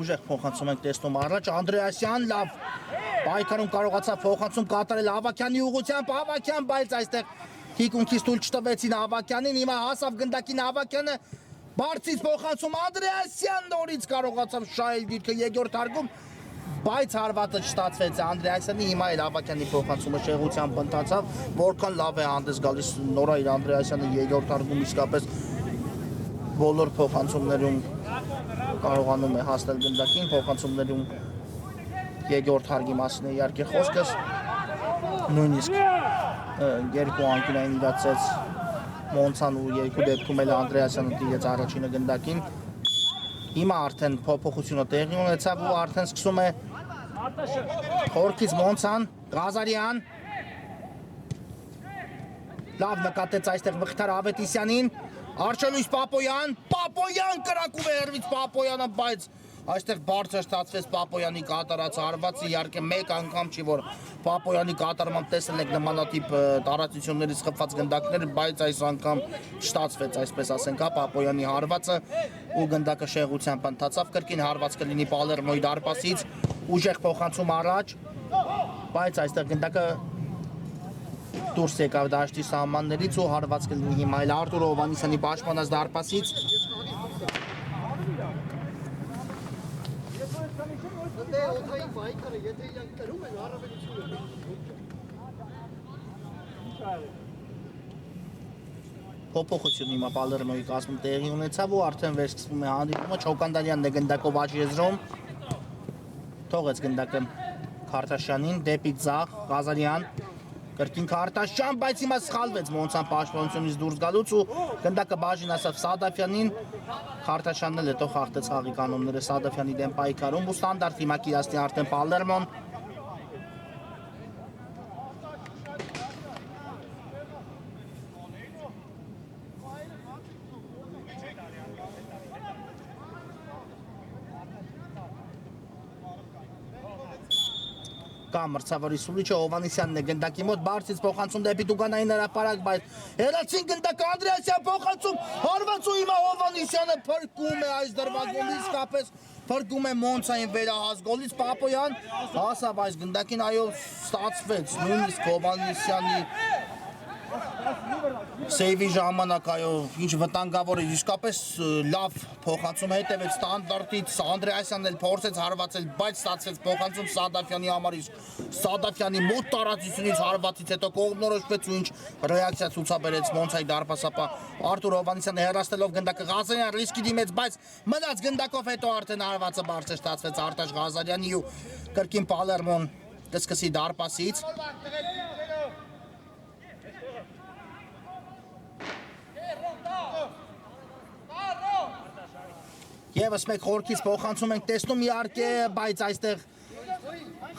ուժեղ փոխանցում ենք տեսնում առաջ Անդրեասյան լավ պայքարում կարողացավ փոխանցում կատարել Ավակյանի ուղղությամբ Ավակյան բայց այստեղ թիկունքից թույլ չտվեցին Ավակյանին հիմա հասավ գնդակին Ավակյանը բարձից փոխանցում Անդրեասյան նորից կարողացավ շահել դիրքը երկրորդ հարգում բայց հարվածը չստացվեց Անդրեասյանի հիմա էլ Ավակյանի փոխանցումը շեղությամբ ընթացավ որքան լավ է հանդես գալիս նորայր Անդրեասյանը երկրորդ հարգում իսկապես բոլոր փոխանցումներում կարողանում է հասնել գնդակին փոխանցումներում երկրորդ հարգի մասին է իհարկե խոսքս նույնիսկ երկու անկյունային իրացեց Մոնցան ու երկու դեպքում էլ Անդրեասյանը տիրեց առաջինը գնդակին հիմա արդեն փոփոխությունը տեղի ունեցավ ու արդեն սկսում է խորքից Մոնցան Ղազարյան լավ նկատեց այստեղ Մխիթար Ավետիսյանին Արշալույս Պապոյան կրակում է հեռվից Պապոյանը բայց այստեղ բարձր ստացվեց Պապոյանի կատարած հարվածը իհարկե մեկ անգամ չի որ Պապոյանի կատարմամբ տեսել եք նմանատիպ տարածություններից խփված գնդակներ բայց այս անգամ չստացվեց այսպես ասենք Պապոյանի հարվածը ու գնդակը շեղությամբ ընթացավ կրկին հարված կլինի Պալերմոյի դարպասից ուժեղ փոխանցում առաջ բայց այստեղ գնդակը դուրս եկավ դաշտի սահմաններից ու հարված կլինի հիմա էլ Արտուր Հովհաննիսյանի պաշտպանած դարպասից Փոփոխություն հիմա Պալերմոյի կազմում տեղի ունեցավ ու արդեն վերսկսվում է հանդիպումը Շոկանդարյանն է գնդակով աջ եզրում թողեց գնդակը Քարտաշյանին դեպի ձախ Ղազարյան կրկին Քարտաշյան բայց հիմա սխալվեց Մոնցան պաշտպանությունից դուրս գալուց ու գնդակը բաժին ասավ Սադաֆյանին Քարտաշյանն էլ հետո խախտեց խաղի կանոնները Սադաֆյանի դեմ պայքարում ու ստանդարտ հիմա կիրասնի արդեն Պալերմոն կա մրցավարի սուլիչը Հովհաննիսյանն է գնդակի մոտ բարձից փոխանցում դեպի Տուգանային հրապարակ բայց հերացին գնդակ Անդրեասյան փոխանցում հարված ու հիմա Հովհաննիսյանը փրկում է այս դրվագում իսկապես փրկում է Մոնցային վերահաս գոլից Պապոյան հասավ այս գնդակին այո ստացվեց նույնիսկ Հովհաննիսյանի Սեյվի ժամանակ այո ինչ վտանգավոր է իսկապես լավ փոխանցում հետևեց ստանդարտից Անդրեասյանն էլ փորձեց հարվածել բայց ստացվեց փոխանցում Սադաֆյանի համար իսկ Սադաֆյանի մոտ տարածությունից հարվածից հետո կողմնորոշվեց ու ինչ ռեակցիա ցուցաբերեց Մոնցայի դարպասապա Արտուր Հովհաննիսյանը հեռացնելով գնդակը Ղազարյան ռիսկի դիմեց բայց մնաց գնդակով հետո արդեն հարվածը բարձր ստացվեց Արտաշ Ղազարյանի ու կրկին Պալերմոն կսկսի դարպասից Եվս մեկ խորքից փոխանցում ենք տեսնում իհարկե, բայց այստեղ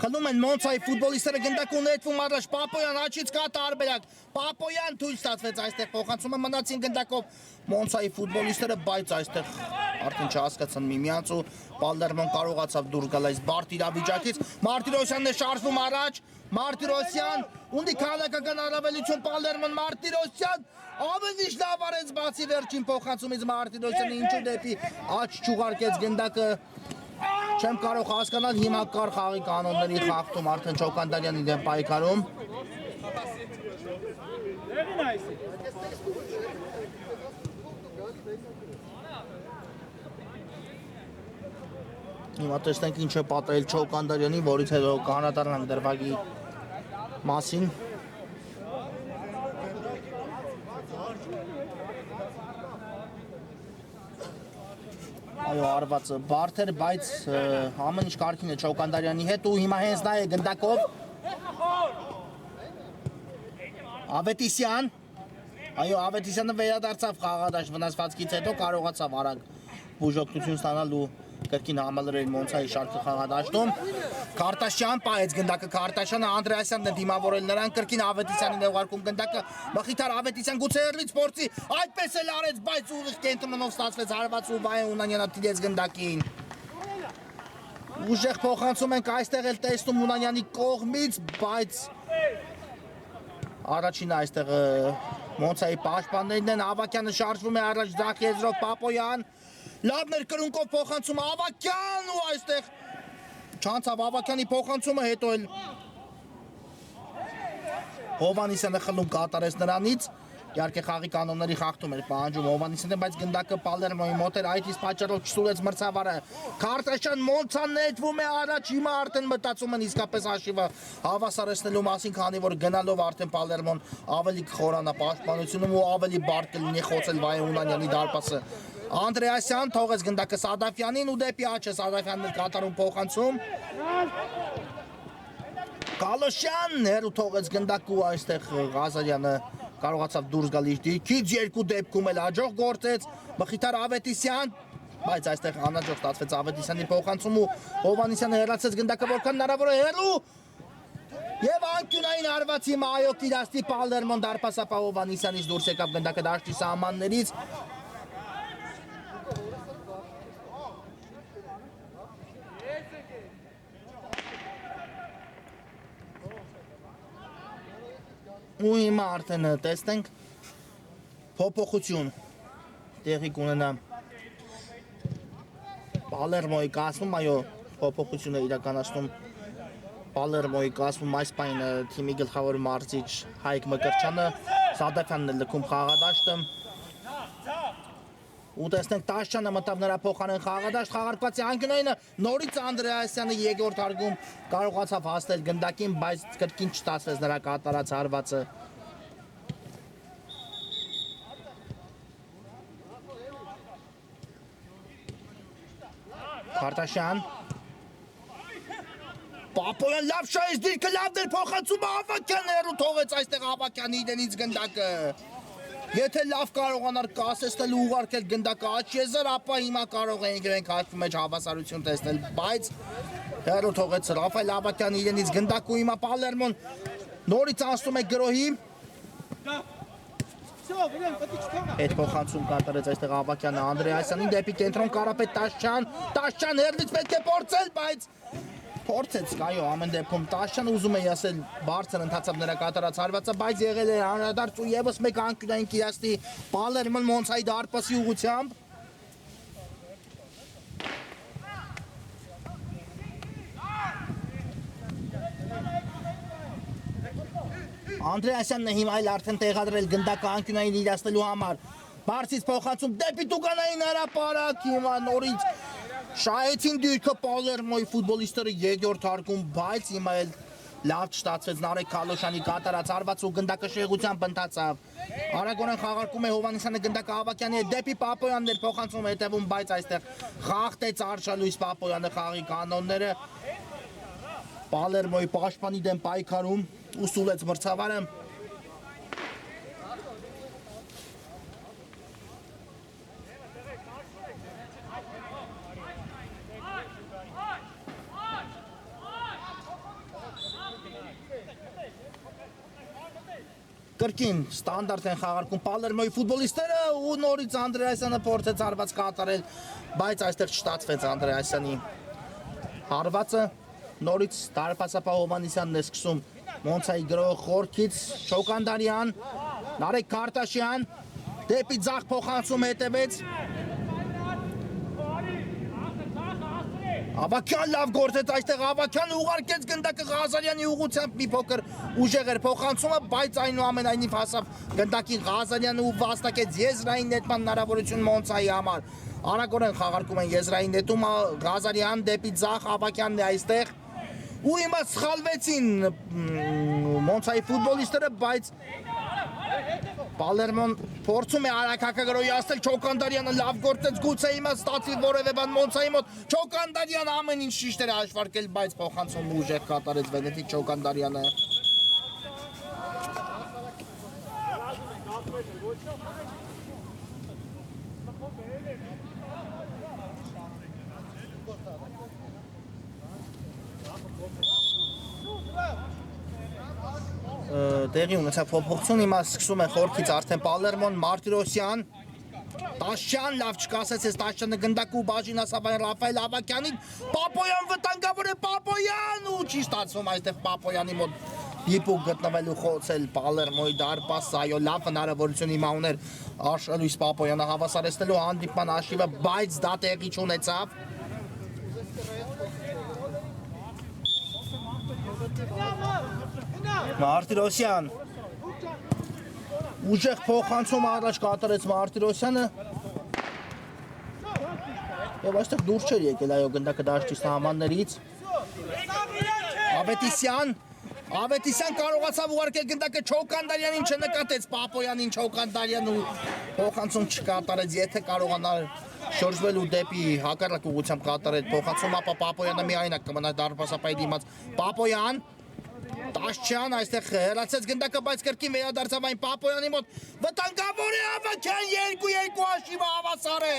խլում են Մոնցայի ֆուտբոլիստները գնդակում նետվում առաջ Պապոյան աչից կա տարբերակ Պապոյան թույլ ստացվեց այստեղ փոխանցումը մնացին գնդակով Մոնցայի ֆուտբոլիստները, բայց այստեղ արդեն չհասկացան միմյանց ու Պալերմոն կարողացավ դուրս գալ այս բարդ իրավիճակից Մարտիրոսյանն է շարժվում առաջ Մարտիրոսյան ունի քանակական առավելություն Պալերմոն Մարտիրոսյան ավելի լավ արեց բացի վերջին փոխանցումից Մարտիրոսյանը ինչու դեպի աջ չուղարկեց գնդակը չեմ կարող հասկանալ հիմա կար խաղի կանոնների խախտում արդեն Շոկանդարյանի դեմ պայքարում Հիմա տեսնենք ինչ է պատահել Չոկանդարյանին, որից հետո կանադառնանք դրվագի մասին։ Այո, արվածը բարդ էր, բայց ամեն ինչ կարգին է Չոկանդարյանի հետ ու հիմա հենց նա է գնդակով Ավետիսյան։ Այո, Ավետիսյանը վերադարձավ խաղադաշտ վնասվածքից հետո կարողացավ արագ բուժօգնություն ստանալ ու կրկին համալրել Մոնցայի շարքը խաղադաշտում։ Քարտաշյան պահեց գնդակը, Քարտաշյանը Անդրեասյանն է դիմավորել նրան, կրկին Ավետիսյանին է ուղարկում գնդակը, Մխիթար Ավետիսյան գուցե հեռվից փորձի, այդպես էլ արեց, բայց ուղիղ կենտրոնով ստացվեց հարված ու Վահե Հունանյանը տիրեց գնդակին։ Ուժեղ փոխանցում ենք այստեղ էլ տեսնում Հունանյանի կողմից, բայց առաջինը այստեղ Մոնցայի պաշտպաններն են, Ավակյանը շարժվում է առաջ ձախ եզրով Պապոյան, լավ ներկրունկով փոխանցում Ավակյան ու այստեղ չանցավ Ավակյանի փոխանցումը, հետո էլ Հովանիսյանը խլում կատարեց նրանից, իհարկե խաղի կանոնների խախտում էր պահանջում Հովանիսյանը, բայց գնդակը Պալերմոյի մոտ էր, այդ իսկ պատճառով չսուրեց մրցավարը։ Քարտաշյան Մոնցան նետվում է առաջ, հիմա արդեն մտածում են իսկապես հաշիվը հավասարեցնելու մասին, քանի որ գնալով արդեն Պալերմոն ավելի կխորանա պաշտպանությունում ու ավելի բարդ կլինի խոցել Վահե Հունանյանի դարպասը։ Անդրեասյան թողեց գնդակը Սադաֆյանին ու դեպի աչը Սադաֆյանն էլ կատարում փոխանցում։ Կալոշյան հերու թողեց գնդակը ու այստեղ Ղազարյանը կարողացավ դուրս գալ իր դիրքից, երկու դեպքում էլ աջող գործեց Մխիթար Ավետիսյան, բայց այստեղ անաջող ստացվեց Ավետիսյանի փոխանցում ու Հովանիսյանը հեռացեց գնդակը որքան հնարավոր է հեռու եւ անկյունային արված հիմա այո Տիրաստի Պալերմոն դարպասապահ Հովանիսյանից դուրս եկավ գնդակը դաշտի սահմաններից։ Ու հիմա արդեն տեսնենք փոփոխություն տեղի կունենա Պալերմոյի կազմում, այո, փոփոխություն է իրականացնում Պալերմոյի կազմում այս պայն թիմի գլխավոր մարզիչ Հայկ Մկրտչյանը, Սադաֆյանն է լքում խաղադաշտը։ Ու տեսնենք Տաշյանը մտավ նրա փոխարեն խաղադաշտ, խաղարկվածի անկյունայինը նորից Անդրեասյանը երկրորդ հարգում կարողացավ հասնել գնդակին, բայց կրկին չստացվեց նրա կատարած հարվածը։ Քարտաշյան Պապոյան լավ շահեց դիրքը, լավ դեր փոխանցումը Ավակյան հեռու թողեց այստեղ Ավակյանի իրենից գնդակը։ Եթե լավ կարողանար կասեցնել ու ուղարկել գնդակը աջ եզր, ապա հիմա կարող ենք հաշվի մեջ հավասարություն տեսնել, բայց հեռու թողեց Ռաֆայել Ավակյանի իրենից գնդակը ու հիմա Պալերմոն նորից անցնում է գրոհի։ Այդ փոխանցում կատարեց այստեղ Ավակյանը Անդրեասյանին դեպի կենտրոն Կարապետ Տաշյան հեռվից պետք է փորձել, բայց փորձեց, այո, ամեն դեպքում Տաշյանը ուզում է ասել բարձր ընթացավ նրա կատարած հարվածը, բայց եղել է անդրադարձ ու եւս մեկ անկյունային Կիրաստի Պալերմոն Մոնցայի դարպասի ուղղությամբ։ Անդրեասյանն է հիմա այլ արդեն տեղադրել գնդակը անկյունային իրացնելու համար։ Բարձից փոխանցում դեպի Տուգանային հրապարակ, հիմա նորից շահեցին դիրքը Պալերմոյի ֆուտբոլիստները երկրորդ հարկում, բայց հիմա էլ լավ չստացվեց Նարեկ Քալոշյանի կատարած հարված ու գնդակը շեղությամբ ընթացավ։ Արագորեն խաղարկում է Հովանեսյանը գնդակը Ավակյանի հետ դեպի Պապոյանն էր փոխանցում հետևում, բայց այստեղ խախտեց Արշալույս Պապոյանը խաղի կանոնները։ Պալերմոյի պաշտպանի դեմ պայքարում ու սուլեց մրցավարը։ Կրկին ստանդարտ են խաղարկում Պալերմոյի ֆուտբոլիստները ու նորից Անդրեասյանը փորձեց հարված կատարել, բայց այստեղ չստացվեց Անդրեասյանի հարվածը։ Նորից դարպասապահ Հովանեսյանն է սկսում Մոնցայի գրող խորքից Շոկանդարյան, Նարեկ Քարտաշյան դեպի ձախ փոխանցում հետևեց Ավակյան լավ գործեց այստեղ Ավակյանը ուղարկեց գնդակը Ղազարյանի ուղղությամբ մի փոքր ուժեղ էր փոխանցումը, բայց այնուամենայնիվ հասավ գնդակին Ղազարյանը ու վաստակեց եզրային նետման հնարավորություն Մոնցայի համար։ Արագորեն խաղարկում են եզրային նետում Ղազարյան դեպի Ձախ Ավակյանն է այստեղ։ Ու հիմա սխալվեցին Մոնցայի ֆուտբոլիստները, բայց Պալերմոն փորձում է արագակագրոյացնել Չոկանդարյանը լավ գործեց, գուցե հիմա ստացվի որևէ բան Մոնցայի մոտ։ Չոկանդարյանը ամեն ինչ ճիշտ էր հաշվարկել, բայց փոխանցումը ուժեղ կատարեց Վենետիկ Չոկանդարյանը։ Տեղի ունեցավ փոփոխություն, հիմա սկսում է խորքից արդեն Պալերմոն, Մարտիրոսյան, Տաշյան, լավ չկասեցեց Տաշյանը գնդակ ու բաժին ասավ այն Ռաֆայել Ավակյանին, Պապոյան վտանգավոր է Պապոյան ու չի ստացվում այստեղ Պապոյանի մոտ դիպուկ գտնվելու խոցել Պալերմոյի դարպասը, այո լավ հնարավորություն հիմա ուներ Արշալույս Պապոյանը հավասարեցնելու հանդիպման հաշիվը, բայց դա տեղի չունեցավ։ Մարտիրոսյան ուժեղ փոխանցում առաջ կատարեց Մարտիրոսյանը եւ այստեղ դուրս չէր եկել այո գնդակը դաշտի սահմաններից Ավետիսյան կարողացավ ուղարկել գնդակը Չոկանդարյանին չնկատեց Պապոյանին Չոկանդարյան ու փոխանցում չկատարեց եթե կարողանար շրջվելու դեպի հակառակ ուղղությամբ կատարել փոխանցում ապա Պապոյանը միայնակ կմնա դարպասապայի դիմաց Պապոյան Տաշյան այստեղ հեռացեց գնդակը, բայց կրկին վերադարձավ այն Պապոյանի մոտ վտանգավոր է Ավակյան 2-2 հաշիվը հավասար է։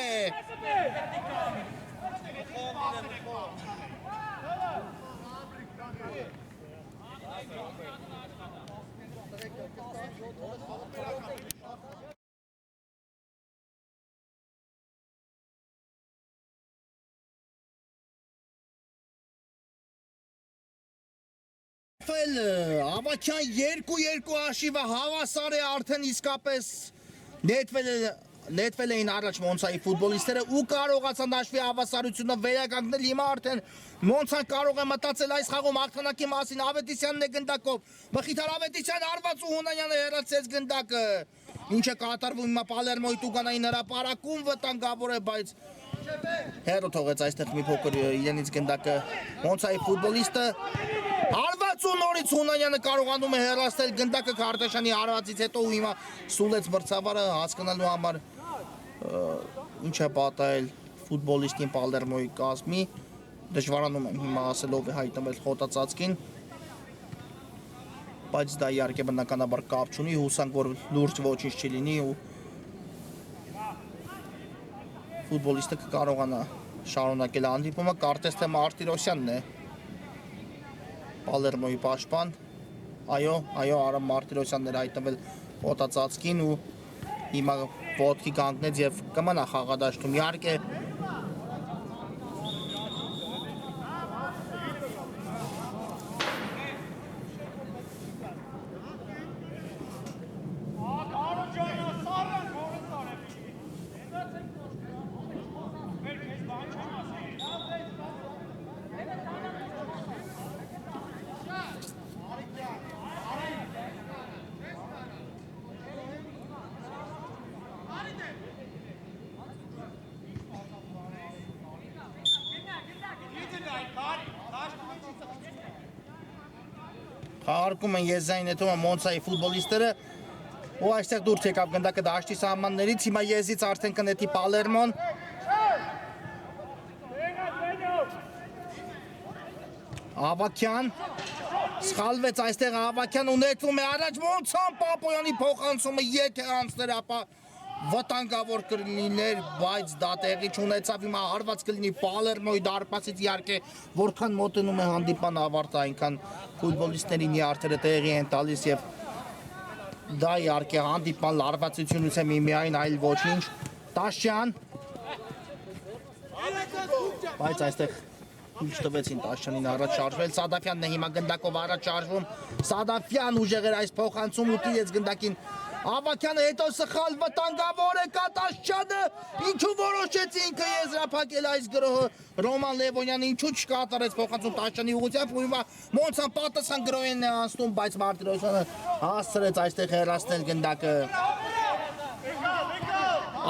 Ավակյան 2-2 հաշիվը հավասար է արդեն իսկապես նետվել էին առաջ Մոնցայի ֆուտբոլիստները ու կարողացան հաշվի հավասարությունը վերականգնել հիմա արդեն Մոնցան կարող է մտածել այս խաղում հաղթանակի մասին Ավետիսյանն է գնդակով Մխիթար Ավետիսյան արված ու Հունանյանը հեռացեց գնդակը ինչ է կատարվում հիմա Պալերմոյի տուգանային հրապարակում վտանգավոր է բայց հերո թողեց այստեղ մի փոքր իրենից գնդակը Մոնցայի ֆուտբոլիստը Հարված ու նորից Հունանյանը կարողանում է հեռացնել գնդակը Քարտաշյանի հարվածից հետո ու հիմա սուլեց մրցավարը հասկանալու համար ինչ է պատահել ֆուտբոլիստին Պալերմոյի կազմի դժվարանում եմ հիմա ասելով է հայտնվել խոտածածկին բայց դա իհարկե բնականաբար կապ չունի հուսանք որ լուրջ ոչինչ չի լինի ու ֆուտբոլիստը կկարողանա շարունակել հանդիպումը կարծես թե Մարտիրոսյանն է Պալերմոյի պաշտպան այո Արամ Մարտիրոսյանն էր հայտնվել խոտածածկին ու հիմա ոտքի կանգնեց եւ կմնա խաղադաշտում իհարկե Խաղարկում են եզային նետումը Մոնցայի ֆուտբոլիստները ու այստեղ դուրս եկավ գնդակը դաշտի սահմաններից հիմա եզից արդեն կնետի Պալերմոն Ավակյան սխալվեց այստեղ Ավակյան ու նետվում է առաջ Մոնցան Պապոյանի փոխանցումը եթե անցներ ապա վտանգավոր կլիներ, բայց դա տեղի չունեցավ հիմա հարված կլինի Պալերմոյի դարպասից իհարկե որքան մոտենում է հանդիպան ավարտը այնքան ֆուտբոլիստների նյարդերը տեղի են տալիս եւ դա իհարկե հանդիպան լարվածությունից է միայն այլ ոչինչ Տաշյան բայց այստեղ ինչ տվեցին Տաշյանին առաջ շարժվել Սադաֆյանն է հիմա գնդակով առաջ շարժվում Սադաֆյան ուժեղ էր այս փոխանցում ու տիրեց գնդակին Ավակյանը հետո սխալ վտանգավոր է Տաշյանը ինչու որոշեց ինքը եզրափակել այս գրոհը Ռոման Լևոնյանը ինչու չկատարեց փոխանցում Տաշյանի ուղղությամբ ու հիմա Մոնցան պատասխան գրոհին է անցնում բայց Մարտիրոսյանը հասցրեց այստեղ հեռացնել գնդակը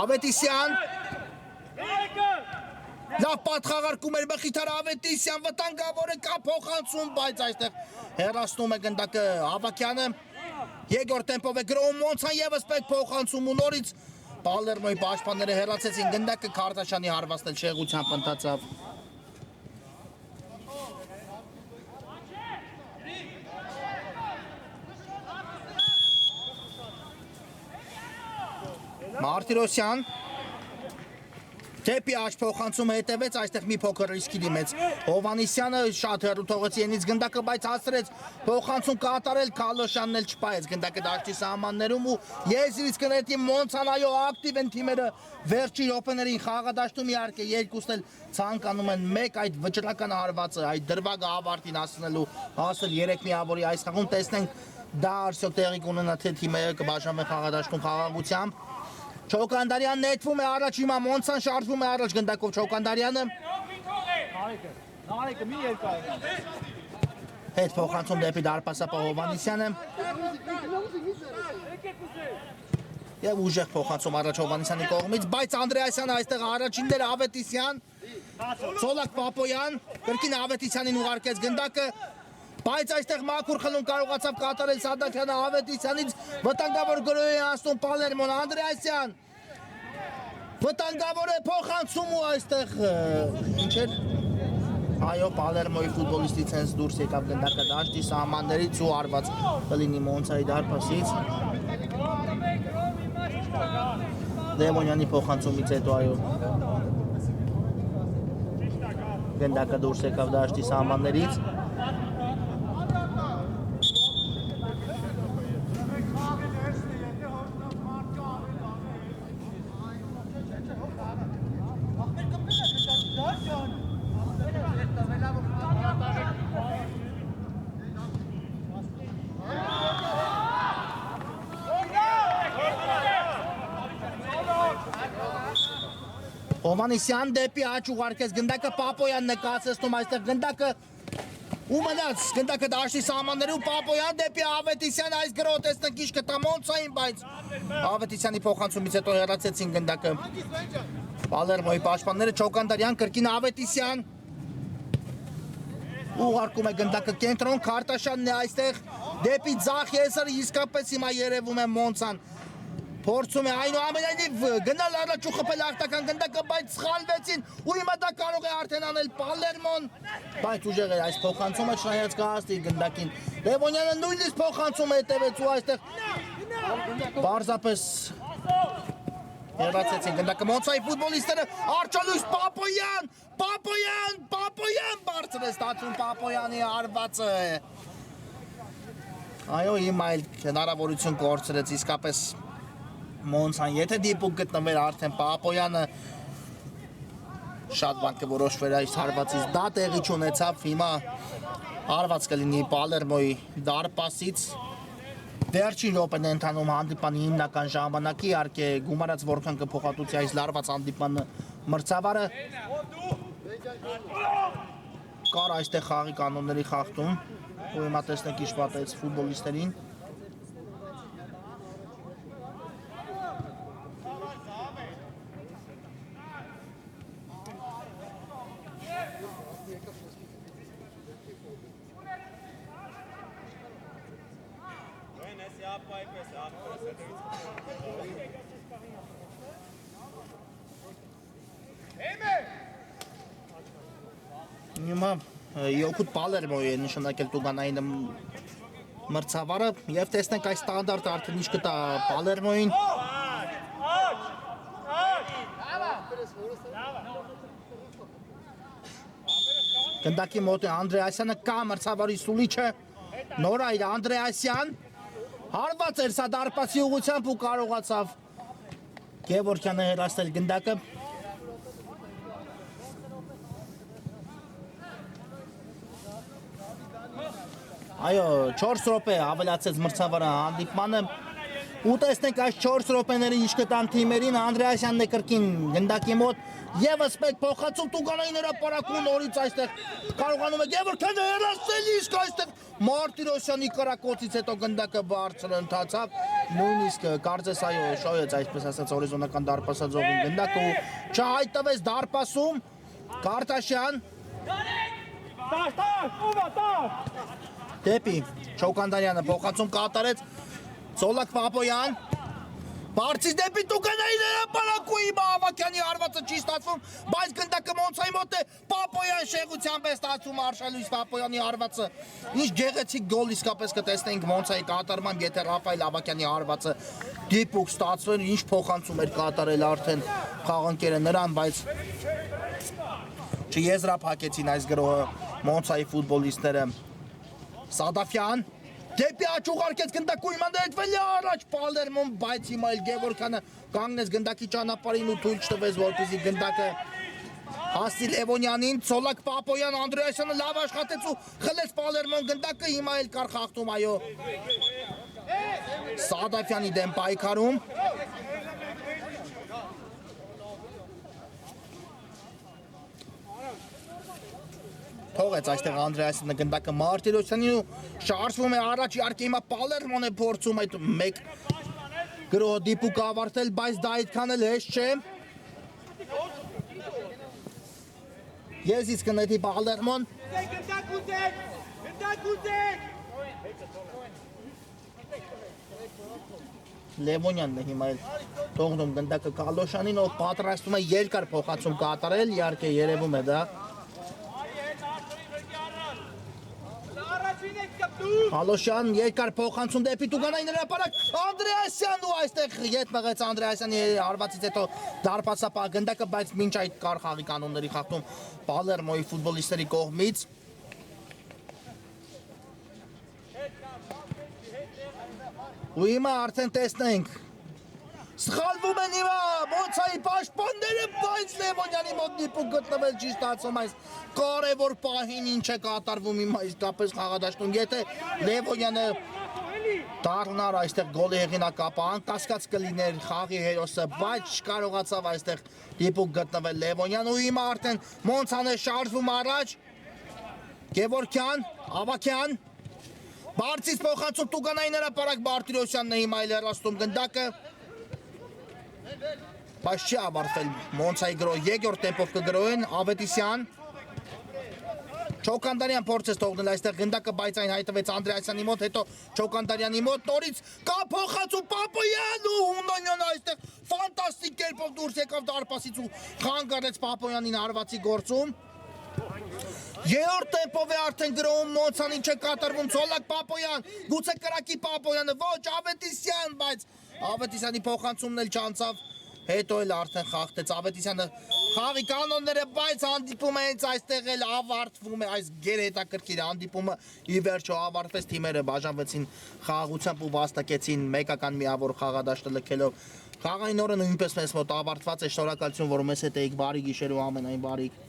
Ավետիսյան Լավ պատխաղարկում էր Մխիթար Ավետիսյան, վտանգավոր է կա փոխանցում, բայց այստեղ հեռացնում է գնդակը Ավակյանը։ Երկրորդ տեմպով է գրոհում Մոնցան եւս պետք փոխանցում ու նորից Պալերմոյի պաշտպանները հեռացեցին գնդակը Քարտաշյանի հարվածն էլ շեղությամբ ընթացավ։ Մարտիրոսյան Դեպի աջ փոխանցումը հետևեց, այստեղ մի փոքր ռիսկի դիմեց Հովանիսյանը շատ հեռու թողեց ենից գնդակը, բայց հասցրեց փոխանցում կատարել, Քալոշյանն էլ չպայեց գնդակը դաշտի սահմաններում ու եզրից կներետի Մոնցան այո ակտիվ են թիմերը վերջի րոպեներին խաղադաշտում իհարկե երկուսն էլ ցանկանում են մեկ այդ վճռական հարվածը, այդ դրվագը ավարտին հասնելու հասել 3 միավորի այս խաղում տեսնենք դա արդյոք տեղի կունենա թե թիմերը կբաժանվեն խաղադաշտում խաղաղությամբ Չոկանդարյան նետվում է առաջ հիմա Մոնցան շարժվում է առաջ գնդակով Չոկանդարյանը Նարեկը մի երկայնա հետ փոխանցում դեպի դարպասապահ Հովանիսյանը եւ ուժեղ փոխանցում առաջ Հովանիսյանի կողմից բայց Անդրեասյանը այստեղ առաջինները Ավետիսյան Ցոլակ Պապոյան կրկին Ավետիսյանին ուղարկեց գնդակը բայց այստեղ մաքուր խլուն կարողացավ կատարել Սադակյանը Ավետիսյանից վտանգավոր գրոհի անցնում Պալերմոն Անդրեասյան վտանգավոր է փոխանցում ու այստեղ ինչ էր այո Պալերմոյի ֆուտբոլիստից հենց դուրս եկավ գնդակը դաշտի սահմաններից ու արված կլինի Մոնցայի դարպասից Դեմոնյանի փոխանցումից հետո այո գնդակը դուրս եկավ դաշտի սահմաններից Հովանիսյան դեպի աջ ուղարկեց գնդակը Պապոյան նկատեցնում այստեղ գնդակը ու մնաց գնդակը դաշտի սահմաններում Պապոյան դեպի Ավետիսյան այս գրոհ տեսնենք ինչ կտա Մոնցային բայց Ավետիսյանի փոխանցումից հետո հեռացեցին գնդակը Պալերմոյի պաշտպանները Չոկանդարյան կրկին Ավետիսյան ուղարկում է գնդակը կենտրոն Քարտաշյանն է այստեղ դեպի ձախ եսերը իսկապես հիմա երևում է Մոնցան Փորձում է այնուամենայնիվ գնալ առաջ ու խփել արտական գնդակը, բայց սխալվեցին ու հիմա դա կարող է արդեն անել Պալերմոն, բայց ուժեղ էր այս փոխանցումը չնայած կհասնի գնդակին։ Լևոնյանը նույնիսկ փոխանցումը հետևեց ու այստեղ պարզապես հեռացեցին գնդակը Մոնցայի ֆուտբոլիստները Արչալույս Պապոյան բարձր է ստացվում Պապոյանի հարվածը։ Այո, հիմա այլ հնարավորություն կորցրեց իսկապես Մոնցան, եթե դիպուկ գտնվեր արդեն Պապոյանը շատ բան կորոշվեր այս հարվածից, դա տեղի չունեցավ, հիմա հարված կլինի Պալերմոյի դարպասից վերջին րոպեն է ընթանում հանդիպանի հիմնական ժամանակի, իհարկե գումարած որքան կփոխհատուցի այս լարված հանդիպանը մրցավարը կար այստեղ խաղի կանոնների խախտում, ու հիմա տեսնենք ինչ պատահեց ֆուտբոլիստերին Հիմա Յոկուտ Պալերմոյի է նշանակել Տուգանային մրցավարը և տեսնենք այս ստանդարտ արդեն ինչ կտա Պալերմոյին Գնդակի մոտ է Անդրեասյանը կա մրցավարի սուլիչը նոր այր Անդրեասյան հարված էր սա դարպասի ուղղությամբ ու կարողացավ Գևորգյանը հեռացնել գնդակը Այո, 4 րոպե ավելացեց մրցավարը հանդիպմանը ու տեսնենք այս 4 րոպեները ինչ կտան թիմերին Անդրեասյանն է կրկին գնդակի մոտ Եվս մեկ փոխացում Տուգանային հրապարակում նորից այստեղ կարողանում է Գևորգյանը հեռացնել իսկ այստեղ Մարտիրոսյանի կրակոցից հետո գնդակը բարձր ընթացավ նույնիսկ կարծես այո շոյեց այսպես ասած հորիզոնական դարպասաձողին գնդակը ու չհայտնվեց դարպասում Կարտաշյան Տար, ով է, տար։ դեպի Չոկանդարյանը փոխանցում կատարեց Սոլակ Պապոյան Բարձից դեպի Տուկանայի ներապանակու հիմա Ավակյանի հարվածը չի ստացվում, բայց գնդակը Մոնցայի մոտ է Պապոյան շեղությամբ է ստացվում Արշալույս Պապոյանի հարվածը։ Ինչ գեղեցիկ գոլ իսկապես կտեսնենք Մոնցայի կատարմամբ, եթե Ռաֆայել Ավակյանի հարվածը դիպուկ ստացվեր, ինչ փոխանցում էր կատարել արդեն խաղանկերը նրան, բայց չեզրափակեցին այս գրոհը Մոնցայի ֆուտբոլիստները։ Սադաֆյան դեպի աճ ուղարկեց գնդակու հիմա դեպվել է առաջ Պալերմոն, բայց հիմա էլ Գևորգյանը կանգնեց գնդակի ճանապարհին ու թույլ չտվեց, որպեսզի գնդակը հասցի Լևոնյանին, Սոլակ Պապոյան, Անդրեասյանը լավ աշխատեց ու խլեց Պալերմոն գնդակը, հիմա էլ կար խախտում, այո։ Սադաֆյանի դեմ պայքարում։ Թողեց այստեղ Անդրեասյանը գնդակը Մարտիրոսյանին ու շարժվում է առաջ, իհարկե հիմա Պալերմոն է փորձում այդ մեկ գրոհ դիպուկ ավարտել, բայց դա այդքան էլ հեշտ չէ։ Ես իսկ կնետի Պալերմոն Լևոնյանն է հիմա էլ թողնում գնդակը Կալոշյանին, ով պատրաստում է երկար փոխանցում կատարել, իհարկե երևում է դա։ Կալոշյան երկար փոխանցում դեպի Տուկանայի հրապարակ, Անդրեասյան ու այստեղ ետ մղեց Անդրեասյանի հարվածից հետո դարպասապահ գնդակը, բայց մինչ այդ կար խաղի կանոնների խախտում Պալերմոյի ֆուտբոլիստների կողմից։ Ու հիմա արդեն տեսնենք սխալվում են հիմա Մոնցայի պաշտպանները, բայց Լևոնյանի մոտ դիպուկ գտնվել չի ստացվում այս կարևոր պահին ինչ է կատարվում հիմա իսկապես խաղադաշտում, եթե Լևոնյանը դառնար այստեղ գոլի հեղինակապը, անկասկած կլիներ խաղի հերոսը, բայց չկարողացավ այստեղ դիպուկ գտնվել Լևոնյան ու հիմա արդեն Մոնցան է շարժվում առաջ, Գևորգյան, Ավակյան, Բարձից փոխանցում Տուկանայի հրապարակ Մարտիրոսյանն է հիմա էլ հեռացնում գնդակը, բայց չի ավարտվել Մոնցայի գրոհ, երկրորդ տեմպով կգրոհեն, Ավետիսյան, Չոկանդարյան փորձեց թողնել այստեղ գնդակը, բայց այն հայտնվեց Անդրեասյանի մոտ, հետո Չոկանդարյանի մոտ նորից կա փոխանցում Պապոյան ու Հունդանյանը այստեղ ֆանտաստիկ կերպով դուրս եկավ դարպասից ու խանգ արեց Պապոյանին հարվածի գործում։ Երրորդ տեմպով է արդեն գրոհում Մոնցան, ինչ է կատարվում Սոլակ Պապոյան, գուցե կրակի Պապոյանը, ոչ Ավետիսյան, բայց Ավետիսյանի փոխանցումն էլ չանցավ, հետո էլ արդեն խախտեց Ավետիսյանը խաղի կանոնները, բայց հանդիպումը հենց այստեղ էլ ավարտվում է, այս գերհետաքրքիր հանդիպումը ի վերջո ավարտվեց, թիմերը բաժանվեցին խաղաղությամբ ու վաստակեցին մեկական միավոր խաղադաշտը լքելով։ Խաղային օրը նույնպես մեզ մոտ ավարտված է, շնորհակալություն, որ մեզ հետ էիք, բարի գիշեր ու ամենայն բարիք։